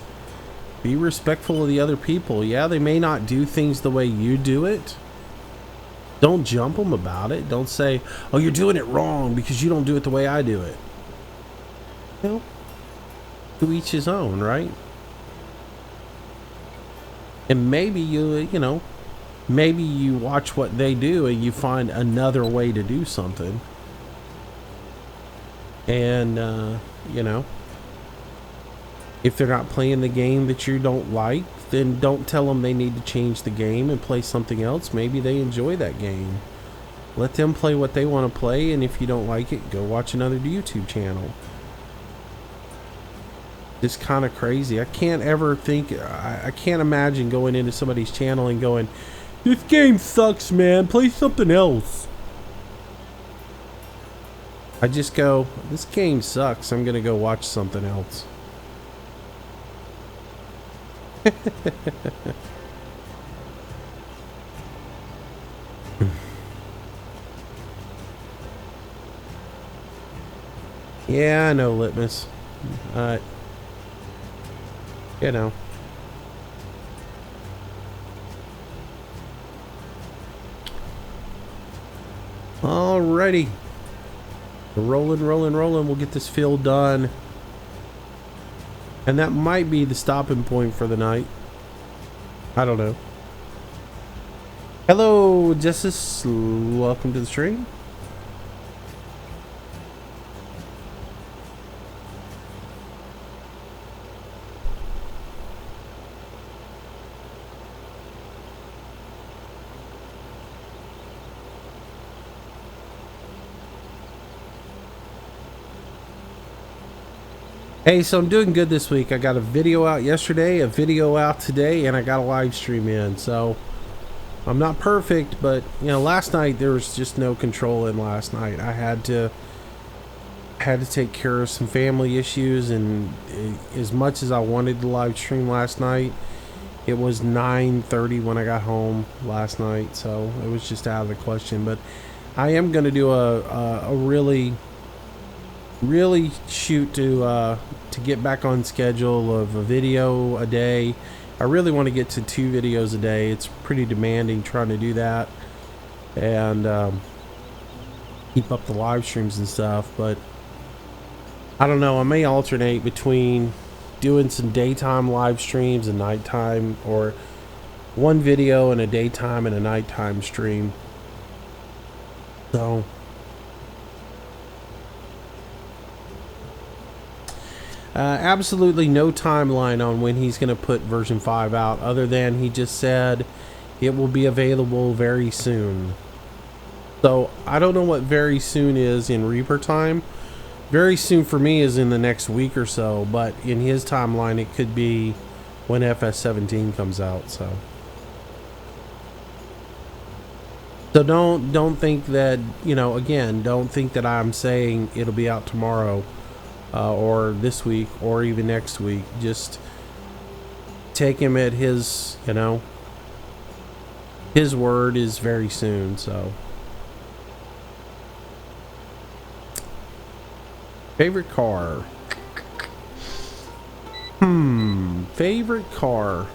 be respectful of the other people. Yeah, they may not do things the way you do it. Don't jump them about it. Don't say, oh, you're doing it wrong because you don't do it the way I do it. You know, to each his own, right? And maybe you know, maybe you watch what they do and you find another way to do something. And you know, if they're not playing the game that you don't like, then don't tell them they need to change the game and play something else. Maybe they enjoy that game. Let them play what they want to play, and if you don't like it, go watch another YouTube channel. It's kind of crazy. I can't ever think, I can't imagine going into somebody's channel and going, this game sucks, man, play something else. I just go, this game sucks, I'm gonna go watch something else. Yeah, I know, Litmus. You know. Alrighty. Rolling. We'll get this field done. And that might be the stopping point for the night. I don't know. Hello, Justice. Welcome to the stream. Hey, so I'm doing good this week. I got a video out yesterday, a video out today, and I got a live stream in. So I'm not perfect, but you know, last night there was just no control in last night. I had to take care of some family issues, and as much as I wanted to live stream last night, it was 9:30 when I got home last night, so it was just out of the question. But I am going to do a really shoot to get back on schedule of a video a day. I really want to get to 2 videos a day. It's pretty demanding trying to do that and keep up the live streams and stuff, but I don't know, I may alternate between doing some daytime live streams and nighttime, or one video in a daytime and a nighttime stream. So absolutely no timeline on when he's going to put version 5 out, other than he just said it will be available very soon. So I don't know what very soon is in Reaper time. Very soon for me is in the next week or so, but in his timeline it could be when FS17 comes out. So don't think that, you know, again, don't think that I'm saying it'll be out tomorrow. Or this week, or even next week. Just take him at his, you know, his word is very soon. So favorite car. Favorite car.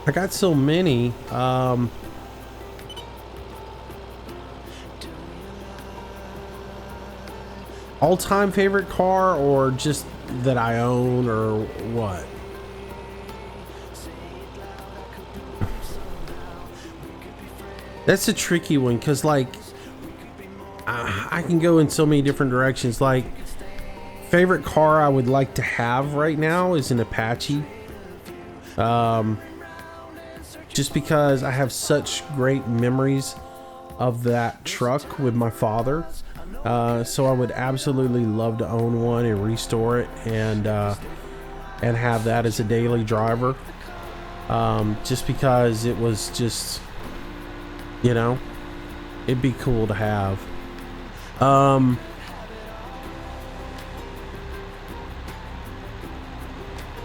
I got so many. All-time favorite car, or just that I own, or what? That's a tricky one, because like I can go in so many different directions. Like, favorite car I would like to have right now is an Apache, just because I have such great memories of that truck with my father. So I would absolutely love to own one and restore it, and have that as a daily driver. Just because it was just, you know, it'd be cool to have.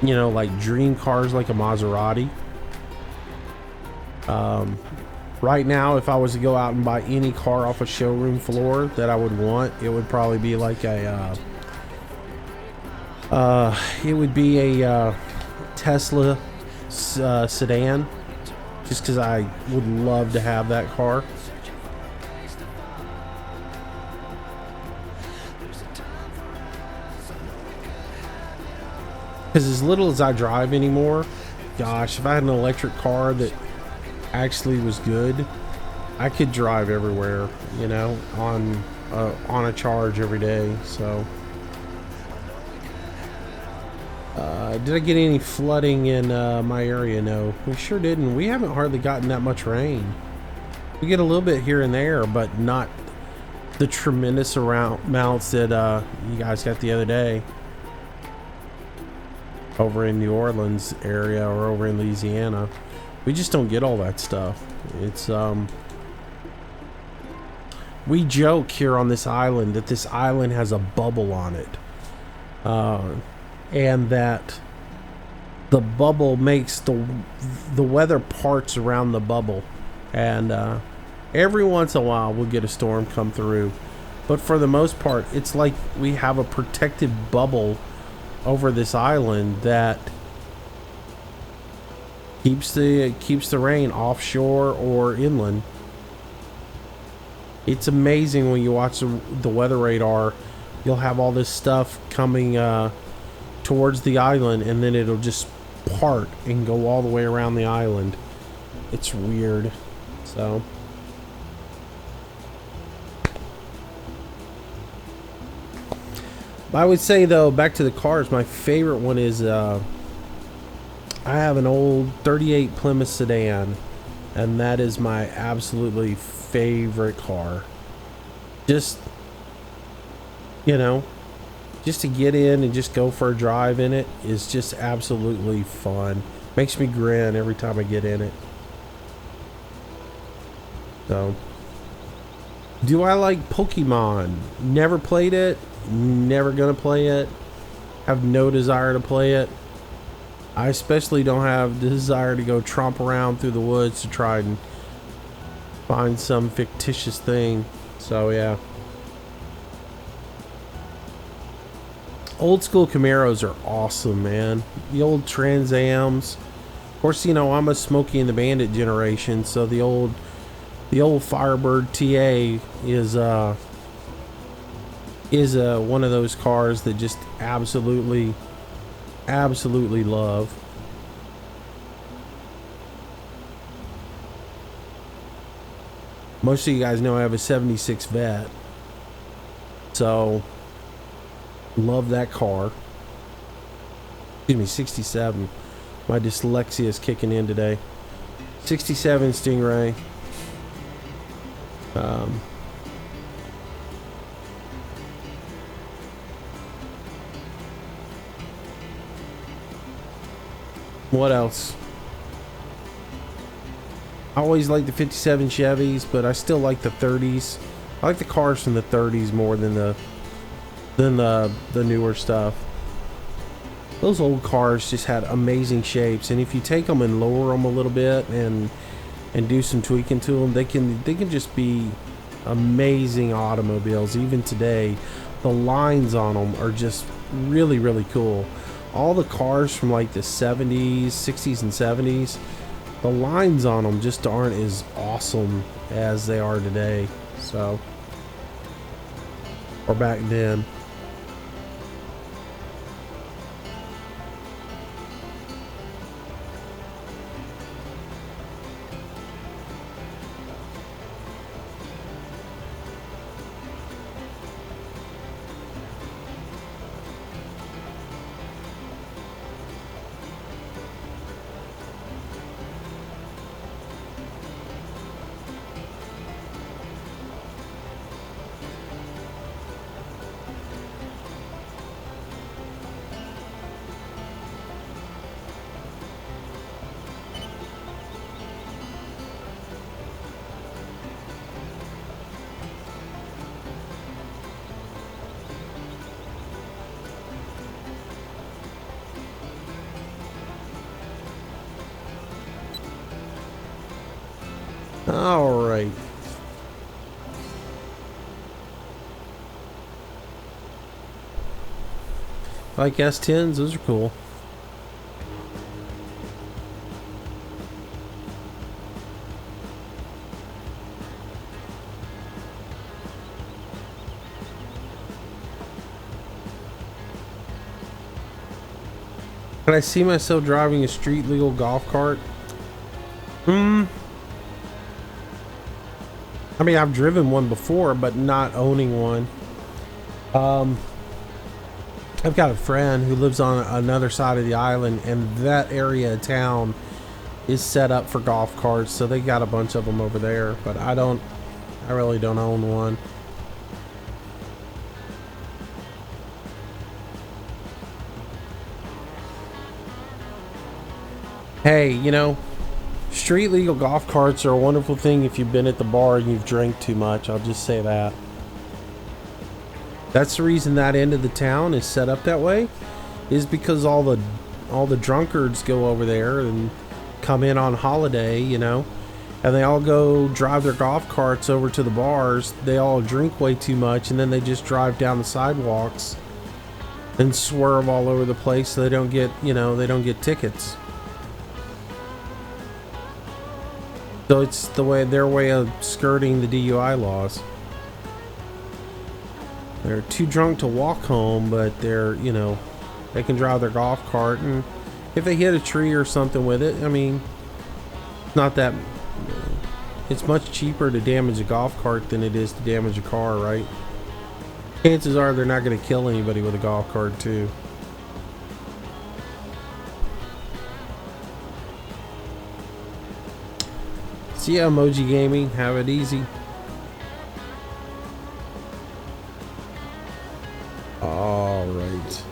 You know, like dream cars, like a Maserati. Right now, if I was to go out and buy any car off a showroom floor that I would want, it would probably be like a Tesla sedan, just because I would love to have that car. Because as little as I drive anymore, gosh, if I had an electric car that actually was good, I could drive everywhere, you know, on on a charge every day. So, did I get any flooding in my area? No, we sure didn't. We haven't hardly gotten that much rain. We get a little bit here and there, but not the tremendous amounts that you guys got the other day over in New Orleans area or over in Louisiana. We just don't get all that stuff. It's we joke here on this island that this island has a bubble on it, and that the bubble makes the weather parts around the bubble, and every once in a while we'll get a storm come through, but for the most part it's like we have a protected bubble over this island that keeps the rain offshore or inland. It's amazing when you watch the weather radar. You'll have all this stuff coming towards the island, and then it'll just part and go all the way around the island. It's weird. So I would say, though, back to the cars, my favorite one is I have an old 38 Plymouth sedan, and that is my absolutely favorite car. Just, you know, just to get in and just go for a drive in it is just absolutely fun. Makes me grin every time I get in it. So, do I like Pokemon? Never played it. Never gonna play it. Have no desire to play it. I especially don't have the desire to go tromp around through the woods to try and find some fictitious thing. So yeah. Old school Camaros are awesome, man. The old Trans Ams. Of course, you know, I'm a Smokey and the Bandit generation, so the old Firebird TA is one of those cars that just absolutely love. Most of you guys know I have a 76 Vet, so love that car. Excuse me, 67. My dyslexia is kicking in today. 67 Stingray. What else? I always like the 57 Chevys, but I still like the 30s. I like the cars from the 30s more than the newer stuff. Those old cars just had amazing shapes, and if you take them and lower them a little bit and do some tweaking to them, they can just be amazing automobiles. Even today, the lines on them are just really cool. All the cars from like the 70s, 60s, and 70s, the lines on them just aren't as awesome as they are today. So, or back then. All right. Like S10s, those are cool. Can I see myself driving a street legal golf cart? I mean, I've driven one before, but not owning one. I've got a friend who lives on another side of the island, and that area of town is set up for golf carts, so they got a bunch of them over there, but I really don't own one. Hey, you know, street legal golf carts are a wonderful thing if you've been at the bar and you've drank too much. I'll just say that. That's the reason that end of the town is set up that way, is because all the drunkards go over there and come in on holiday, you know, and they all go drive their golf carts over to the bars. They all drink way too much, and then they just drive down the sidewalks and swerve all over the place so they don't get, you know, they don't get tickets. So it's their way of skirting the DUI laws. They're too drunk to walk home, but they're, you know, they can drive their golf cart, and if they hit a tree or something with it, I mean, not that, it's much cheaper to damage a golf cart than it is to damage a car, right? Chances are they're not going to kill anybody with a golf cart too. See ya, Emoji Gaming. Have it easy. All right.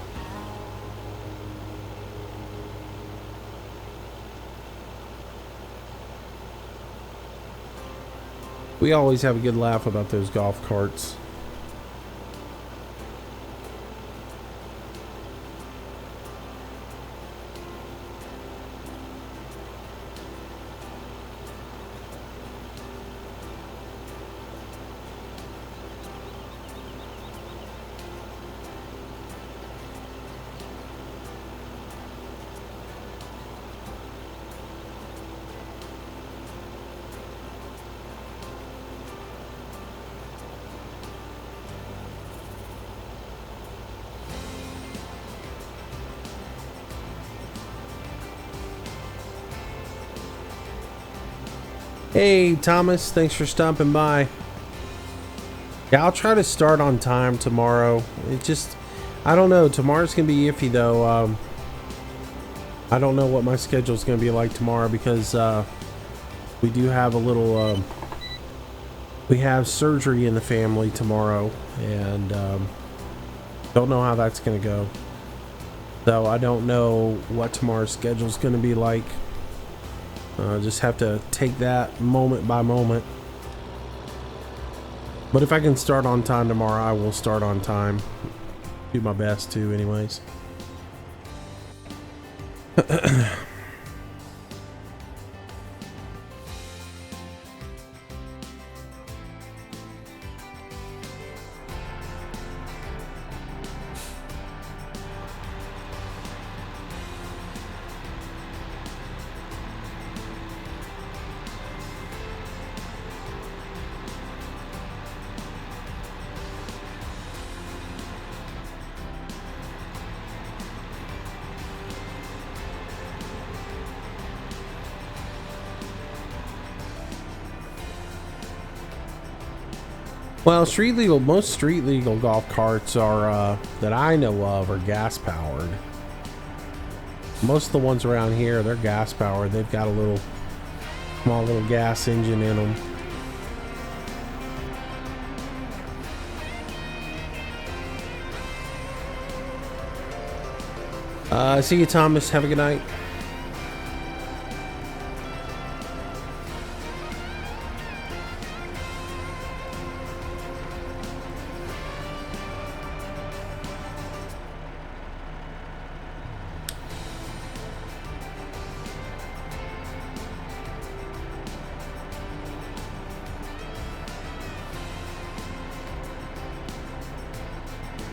We always have a good laugh about those golf carts. Hey Thomas, thanks for stopping by. Yeah, I'll try to start on time tomorrow. It just, I don't know, tomorrow's gonna be iffy though. I don't know what my schedule's gonna be like tomorrow because we do have a little we have surgery in the family tomorrow, and don't know how that's gonna go. So I don't know what tomorrow's schedule's gonna be like. Just have to take that moment by moment. But if I can start on time tomorrow, I will start on time. Do my best to, anyways. Well, most street legal golf carts are, that I know of, are gas powered. Most of the ones around here, they're gas powered. They've got a small little gas engine in them. See you, Thomas. Have a good night.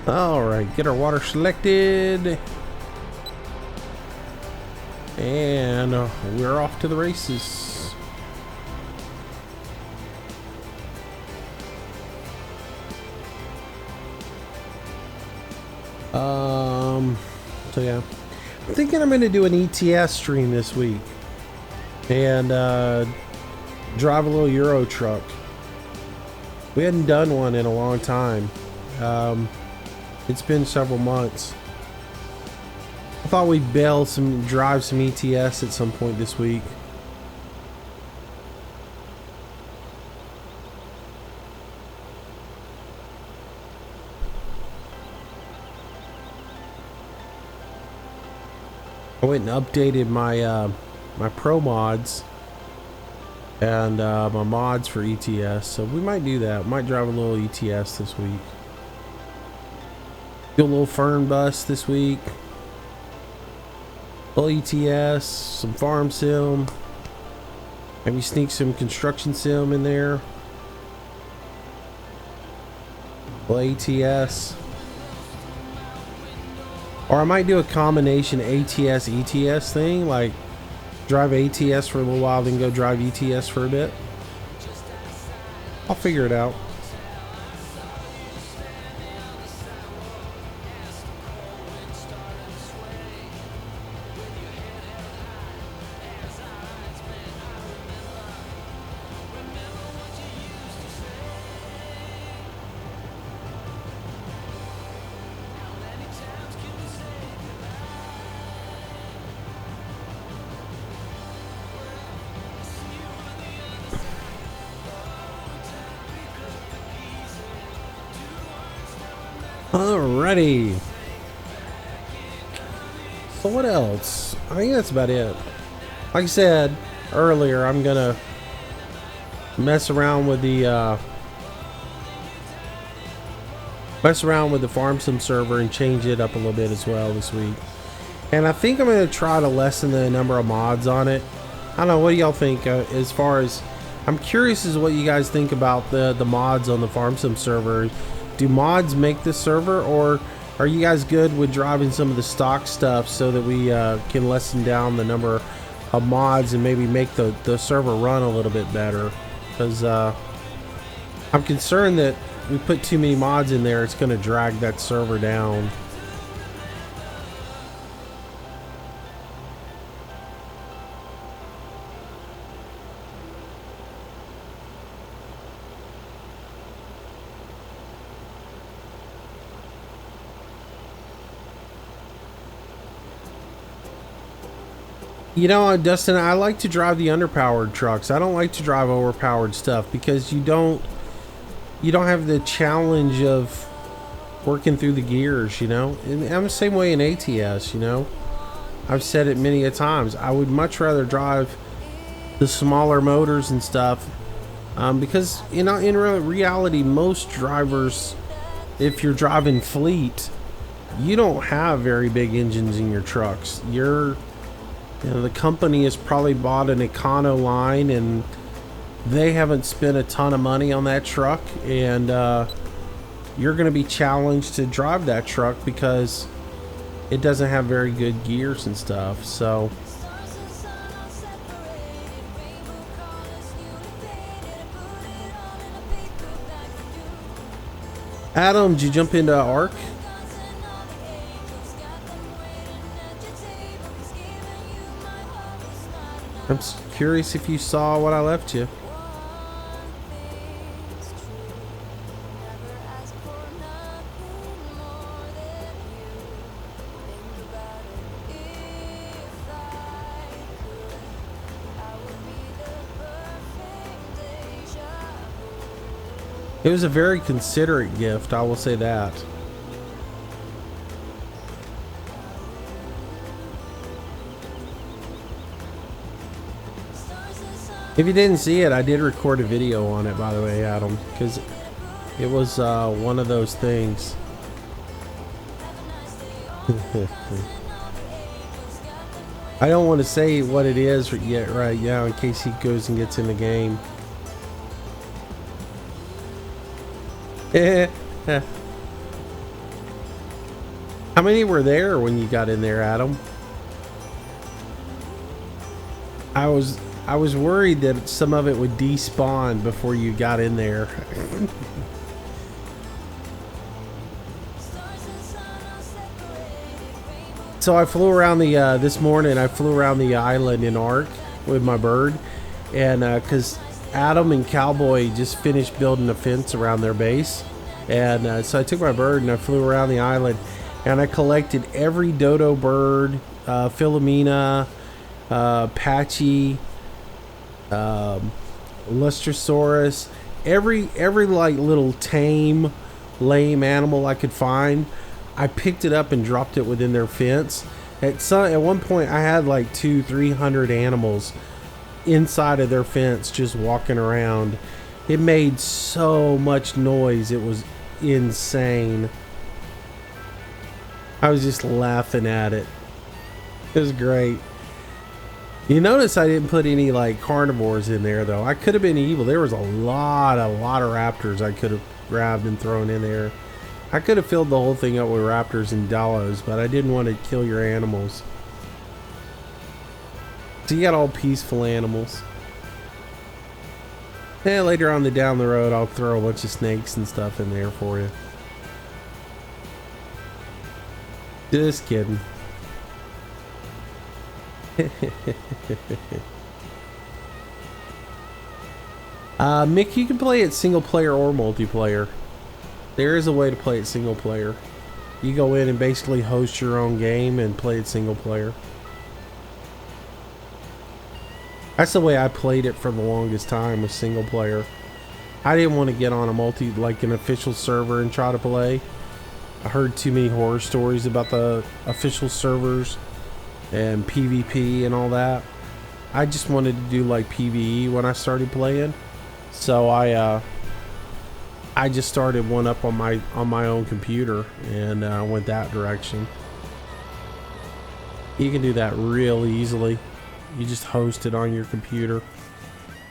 All right, get our water selected, and we're off to the races. So yeah, I'm thinking I'm going to do an ETS stream this week and drive a little Euro truck. We hadn't done one in a long time. It's been several months. I thought we'd drive some ETS at some point this week. I went and updated my my pro mods and my mods for ETS, so we might do that. Might drive a little ETS this week. Do a little Fern bus this week. A little ETS, some farm sim. Maybe sneak some construction sim in there. A little ATS. Or I might do a combination ATS ETS thing, like drive ATS for a little while, then go drive ETS for a bit. I'll figure it out. Alrighty. So what else? I think that's about it. Like I said earlier, I'm gonna mess around with the farm sim server and change it up a little bit as well this week. And I think I'm gonna try to lessen the number of mods on it. I don't know, what do y'all think? As far as, I'm curious as what you guys think about the mods on the farm sim server. Do mods make this server, or are you guys good with driving some of the stock stuff so that we can lessen down the number of mods and maybe make the server run a little bit better? Because I'm concerned that we put too many mods in there, it's going to drag that server down. You know, Dustin, I like to drive the underpowered trucks. I don't like to drive overpowered stuff because you don't have the challenge of working through the gears, you know? And I'm the same way in ATS, you know? I've said it many a times. I would much rather drive the smaller motors and stuff because, you know, in reality, most drivers, if you're driving fleet, you don't have very big engines in your trucks. You know, the company has probably bought an Econo line and they haven't spent a ton of money on that truck, and you're going to be challenged to drive that truck because it doesn't have very good gears and stuff. So Adam, did you jump into ARC? I'm curious if you saw what I left you. It was a very considerate gift, I will say that. If you didn't see it, I did record a video on it, by the way, Adam, because it was one of those things. I don't want to say what it is yet right now in case he goes and gets in the game. How many were there when you got in there, Adam? I was worried that some of it would despawn before you got in there. So I flew around this morning I flew around the island in ARC with my bird, and because Adam and Cowboy just finished building a fence around their base. And so I took my bird and I flew around the island and I collected every dodo bird, Philomena, Patchy, Lustrosaurus, every like little tame, lame animal I could find. I picked it up and dropped it within their fence. At one point I had like 200-300 animals inside of their fence just walking around. It made so much noise, it was insane. I was just laughing at it. It was great. You notice I didn't put any like carnivores in there though. I could have been evil. There was a lot of raptors I could have grabbed and thrown in there. I could have filled the whole thing up with raptors and dollos, but I didn't want to kill your animals. So you got all peaceful animals. And later on down the road, I'll throw a bunch of snakes and stuff in there for you. Just kidding. Mick, you can play it single player or multiplayer. There is a way to play it single player. You go in and basically host your own game and play it single player. That's the way I played it for the longest time, was single player. I didn't want to get on a an official server and try to play. I heard too many horror stories about the official servers and PvP and all that. I just wanted to do like PvE when I started playing. So I just started one up on my own computer and went that direction. You can do that real easily. You just host it on your computer.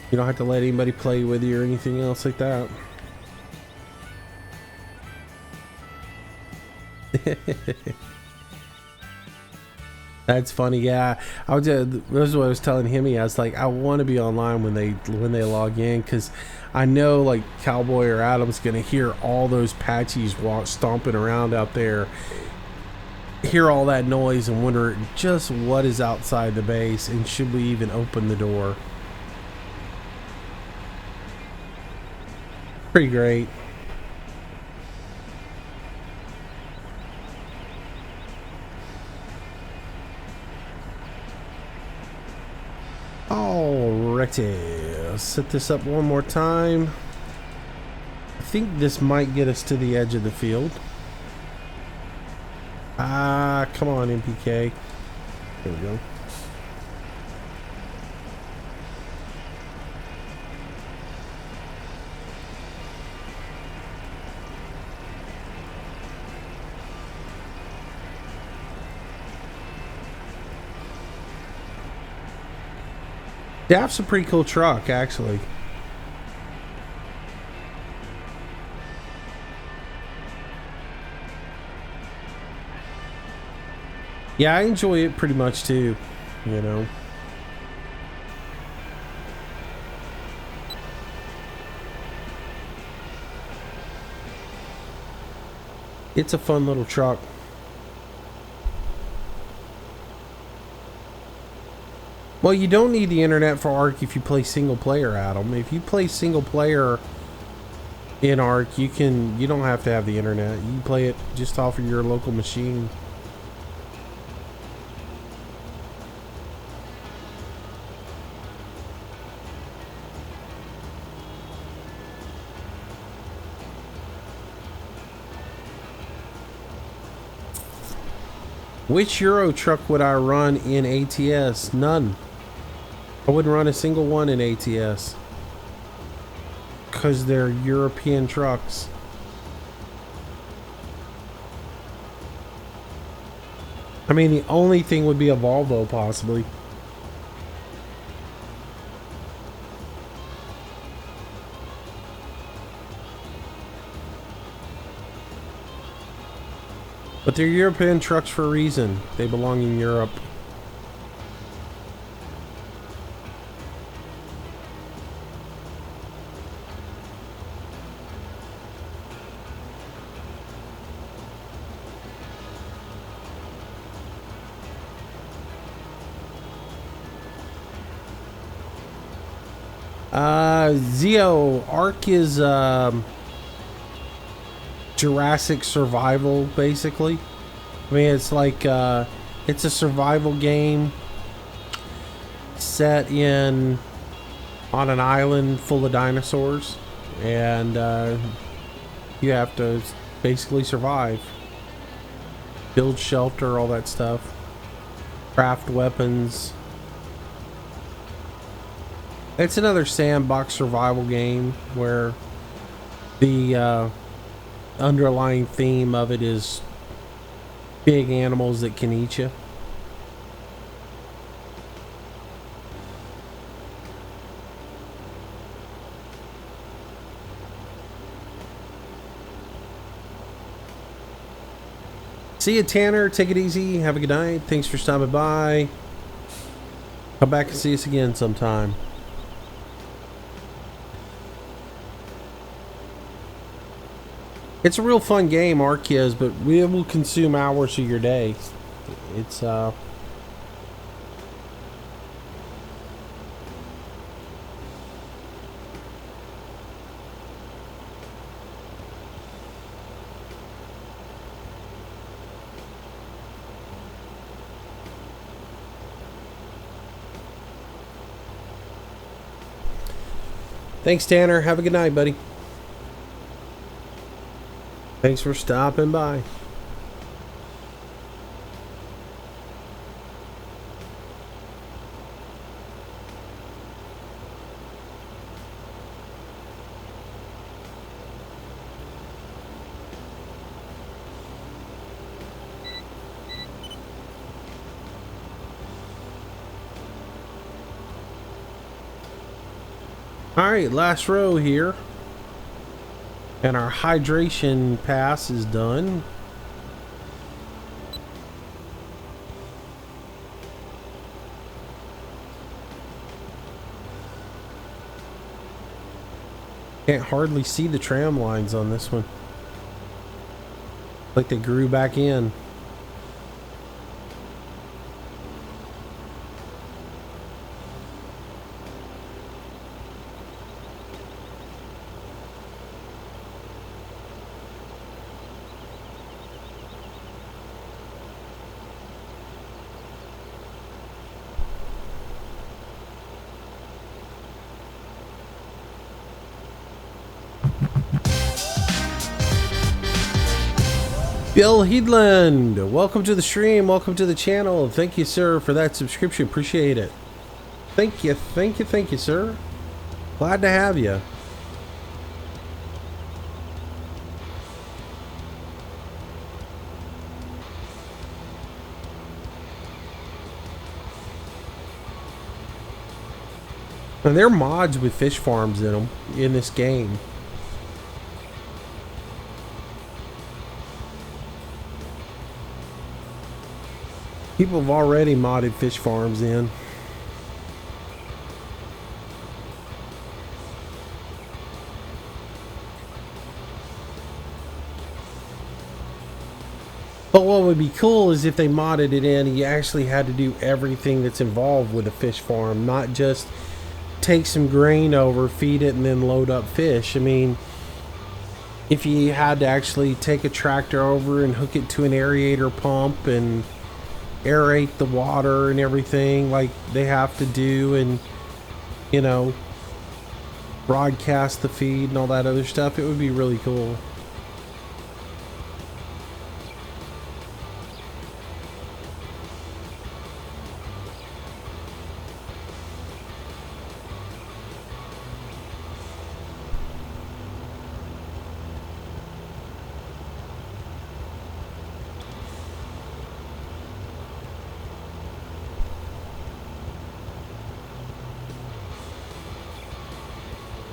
You don't have to let anybody play with you or anything else like that. That's funny. Yeah, this is what I was telling him. I was like, I want to be online when they log in, because I know like Cowboy or Adam's gonna hear all those Patchies stomping around out there, hear all that noise and wonder just what is outside the base and should we even open the door. Pretty great. Alrighty, let's set this up one more time. I think this might get us to the edge of the field. Come on, MPK. There we go. Daft's a pretty cool truck, actually. Yeah, I enjoy it pretty much too, you know. It's a fun little truck. Well, you don't need the internet for Ark if you play single player, Adam. If you play single player in Ark, you don't have to have the internet. You can play it just off of your local machine. Which Euro truck would I run in ATS? None. I wouldn't run a single one in ATS. Because they're European trucks. I mean, the only thing would be a Volvo, possibly. But they're European trucks for a reason. They belong in Europe. Zeo, Ark is Jurassic survival, basically. I mean, it's like it's a survival game set on an island full of dinosaurs, and you have to basically survive, build shelter, all that stuff, craft weapons. It's another sandbox survival game where the underlying theme of it is big animals that can eat you. See you, Tanner. Take it easy. Have a good night. Thanks for stopping by. Come back and see us again sometime. It's a real fun game, Ark is, but we will consume hours of your day. It's Thanks, Tanner. Have a good night, buddy. Thanks for stopping by. All right, last row here. And our hydration pass is done. Can't hardly see the tram lines on this one. Like they grew back in. Bill Heedland, welcome to the stream, welcome to the channel. Thank you, sir, for that subscription. Appreciate it. Thank you, thank you, thank you, sir. Glad to have you. And there are mods with fish farms in them in this game. People have already modded fish farms in. But what would be cool is if they modded it in and you actually had to do everything that's involved with a fish farm, not just take some grain over, feed it, and then load up fish. I mean, if you had to actually take a tractor over and hook it to an aerator pump and aerate the water and everything like they have to do, and you know, broadcast the feed and all that other stuff, it would be really cool.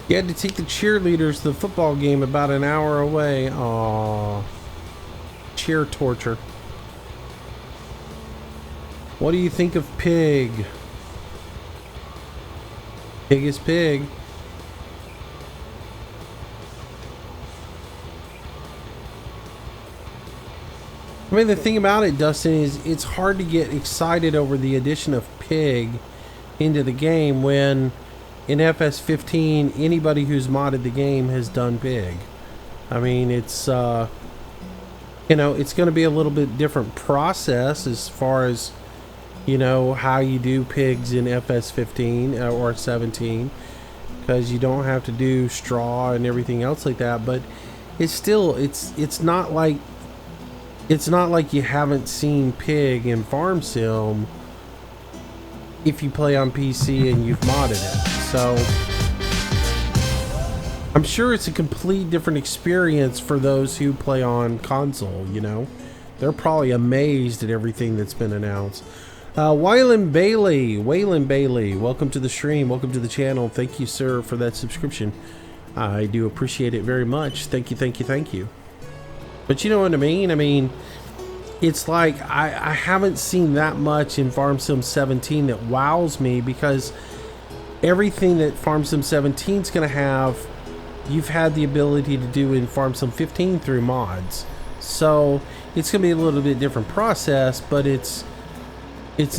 You had to take the cheerleaders to the football game about an hour away. Aww. Cheer torture. What do you think of Pig? Pig is Pig. I mean, the thing about it, Dustin, is it's hard to get excited over the addition of Pig into the game when in FS15, anybody who's modded the game has done pig. I mean, it's you know, it's going to be a little bit different process as far as, you know, how you do pigs in FS15 or 17, because you don't have to do straw and everything else like that. But it's still, it's not like you haven't seen pig in Farm Sim if you play on PC and you've modded it. So I'm sure it's a complete different experience for those who play on console, you know. They're probably amazed at everything that's been announced. Waylon Bailey, welcome to the stream, welcome to the channel. Thank you, sir, for that subscription. I do appreciate it very much. Thank you. But you know what I mean? I mean, it's like I haven't seen that much in Farm Sim 17 that wows me, because everything that Farm Sim 17 is going to have, you've had the ability to do in Farm Sim 15 through mods. So it's going to be a little bit different process, but it's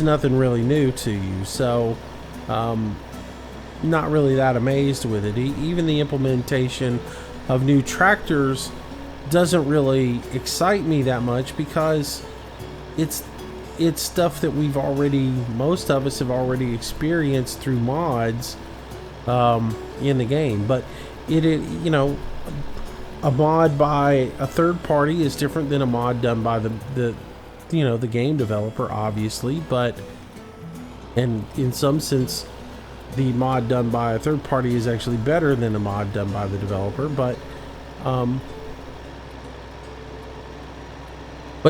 nothing really new to you. So not really that amazed with it. Even the implementation of new tractors doesn't really excite me that much, because it's stuff that most of us have already experienced through mods in the game. But it you know, a mod by a third party is different than a mod done by the you know, the game developer, obviously. But and in some sense, the mod done by a third party is actually better than a mod done by the developer. But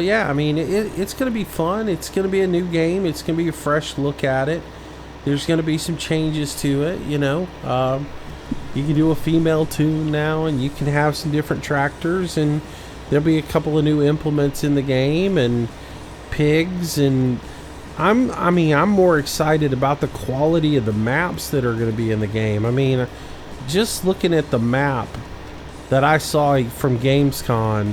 yeah, I mean, it's going to be fun. It's going to be a new game. It's going to be a fresh look at it. There's going to be some changes to it, you know. You can do a female tune now, and you can have some different tractors, and there'll be a couple of new implements in the game, and pigs, and I'm more excited about the quality of the maps that are going to be in the game. I mean, just looking at the map that I saw from Gamescom,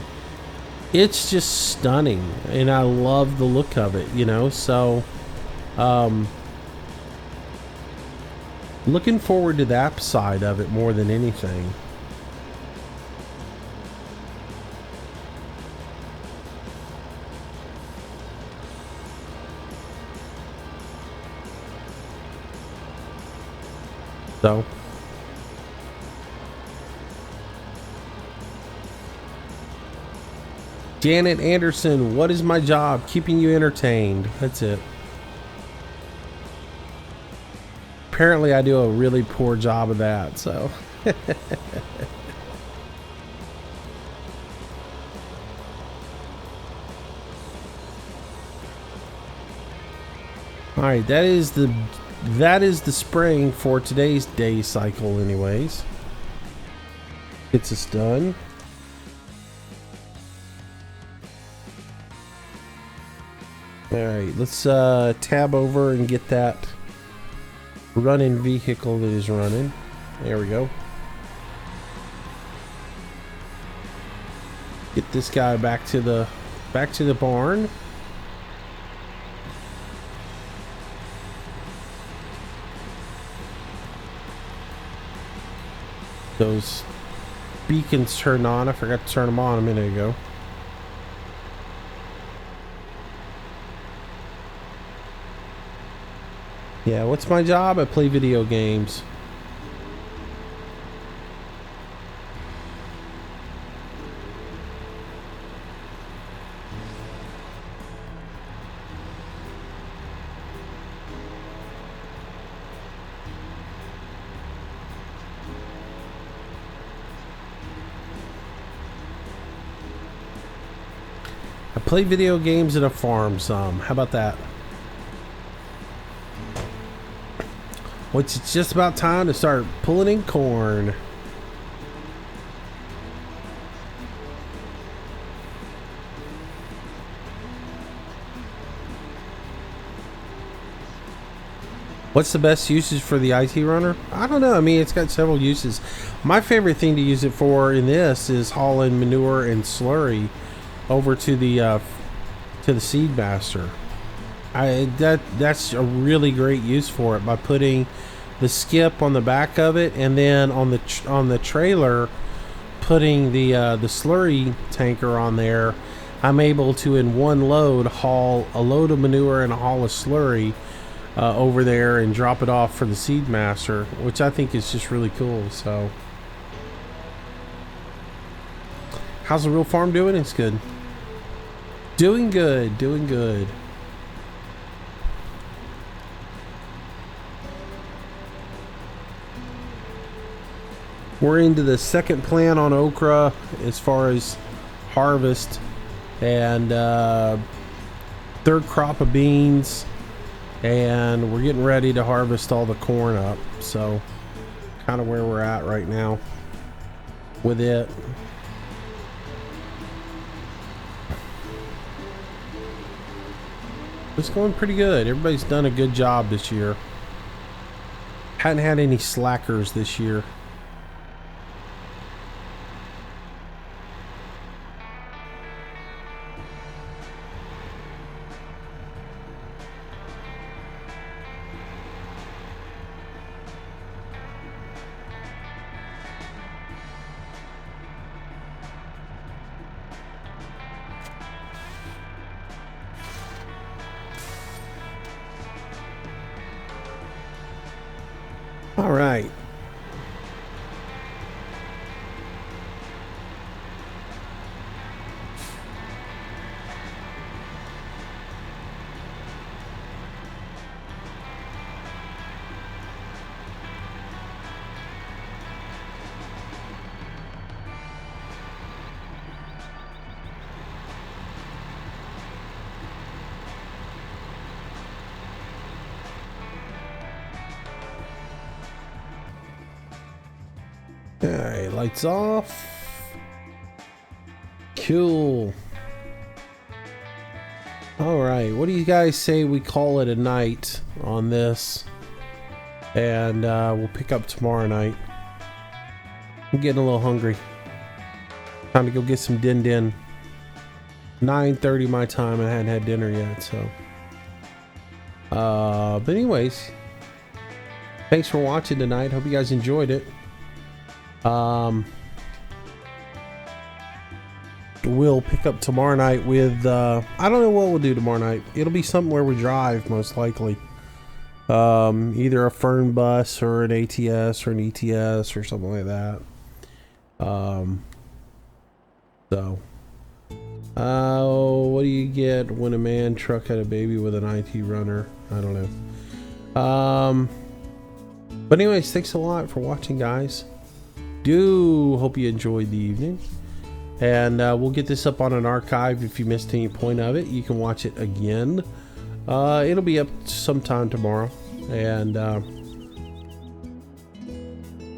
it's just stunning, and I love the look of it, you know. So looking forward to that side of it more than anything. So Janet Anderson, what is my job? Keeping you entertained. That's it. Apparently I do a really poor job of that, so. All right, that is the spring for today's day cycle anyways. Gets us done. All right, let's tab over and get that running vehicle that is running. There we go. Get this guy back to the barn. Those beacons turned on. I forgot to turn them on a minute ago. Yeah, what's my job? I play video games. I play video games and a farm some. How about that? Well, it's just about time to start pulling in corn. What's the best usage for the IT runner? I don't know. I mean, it's got several uses. My favorite thing to use it for in this is hauling manure and slurry over to the seed master. That's a really great use for it, by putting the skip on the back of it, and then on the trailer, putting the slurry tanker on there, I'm able to in one load haul a load of manure and a haul of slurry over there and drop it off for the seed master, which I think is just really cool. So how's the real farm doing? It's good. Doing good, doing good. We're into the second plant on okra as far as harvest, and third crop of beans, and we're getting ready to harvest all the corn up. So kind of where we're at right now with it. It's going pretty good. Everybody's done a good job this year. Hadn't had any slackers this year. All right. All right, lights off. Cool. All right, what do you guys say we call it a night on this, and we'll pick up tomorrow night. I'm getting a little hungry. Time to go get some din. 9:30 my time. I hadn't had dinner yet, so but anyways, thanks for watching tonight. Hope you guys enjoyed it. We'll pick up tomorrow night with I don't know what we'll do tomorrow night. It'll be something where we drive, most likely. Either a Fern bus or an ATS or an ETS or something like that. What do you get when a man truck had a baby with an IT runner? I don't know. But anyways, thanks a lot for watching, guys. Hope you enjoyed the evening, and we'll get this up on an archive. If you missed any point of it, you can watch it again. It'll be up sometime tomorrow, and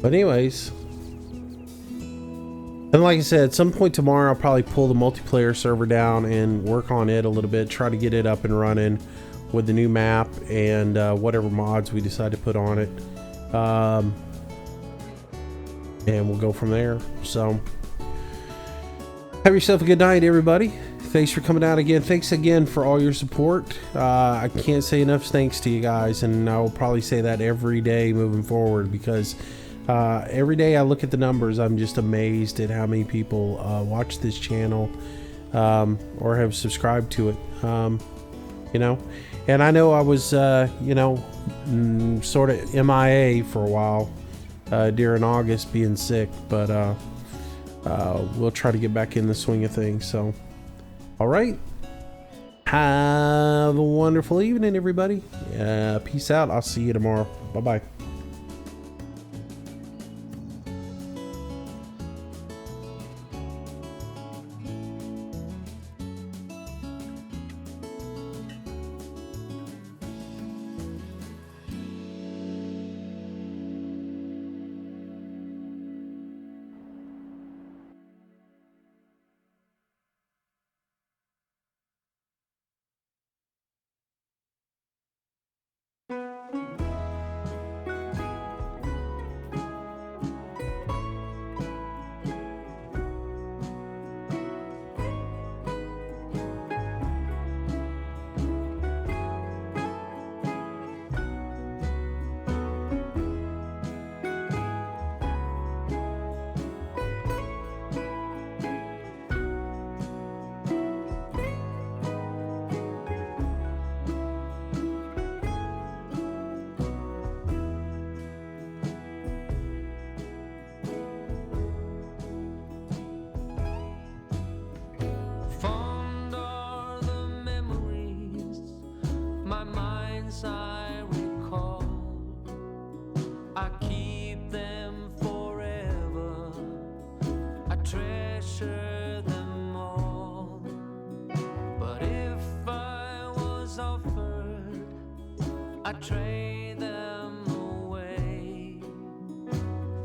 but anyways, and like I said, at some point tomorrow I'll probably pull the multiplayer server down and work on it a little bit, try to get it up and running with the new map and whatever mods we decide to put on it. And we'll go from there. So have yourself a good night, everybody. Thanks for coming out again. Thanks again for all your support. I can't say enough thanks to you guys, and I will probably say that every day moving forward, because every day I look at the numbers, I'm just amazed at how many people watch this channel or have subscribed to it. You know, and I know I was you know, sort of MIA for a while during August, being sick, but we'll try to get back in the swing of things. So all right, have a wonderful evening, everybody. Peace out. I'll see you tomorrow. Bye bye. things I recall, I keep them forever, I treasure them all. But if I was offered, I'd trade them away.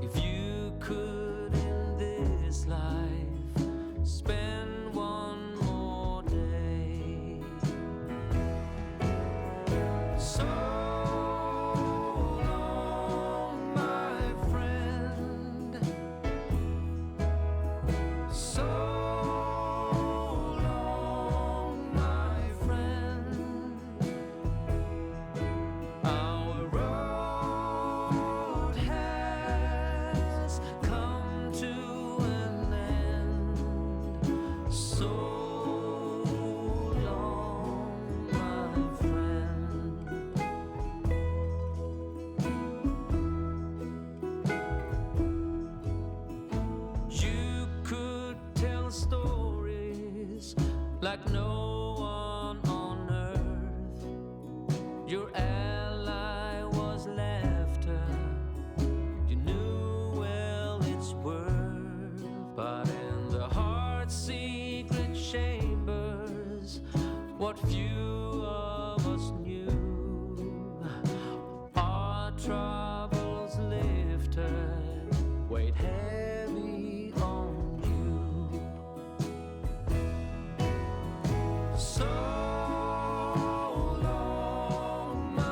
If you could in this life spend one more day. So long, my friend. So long, my friend. Our road has come to an end. So long, my friend. You could tell stories like no one on earth. Your ally was laughter, you knew well its worth. But in the heart's secret chambers, what few of us knew, our troubles lifted, weighed heavy on you. So long, my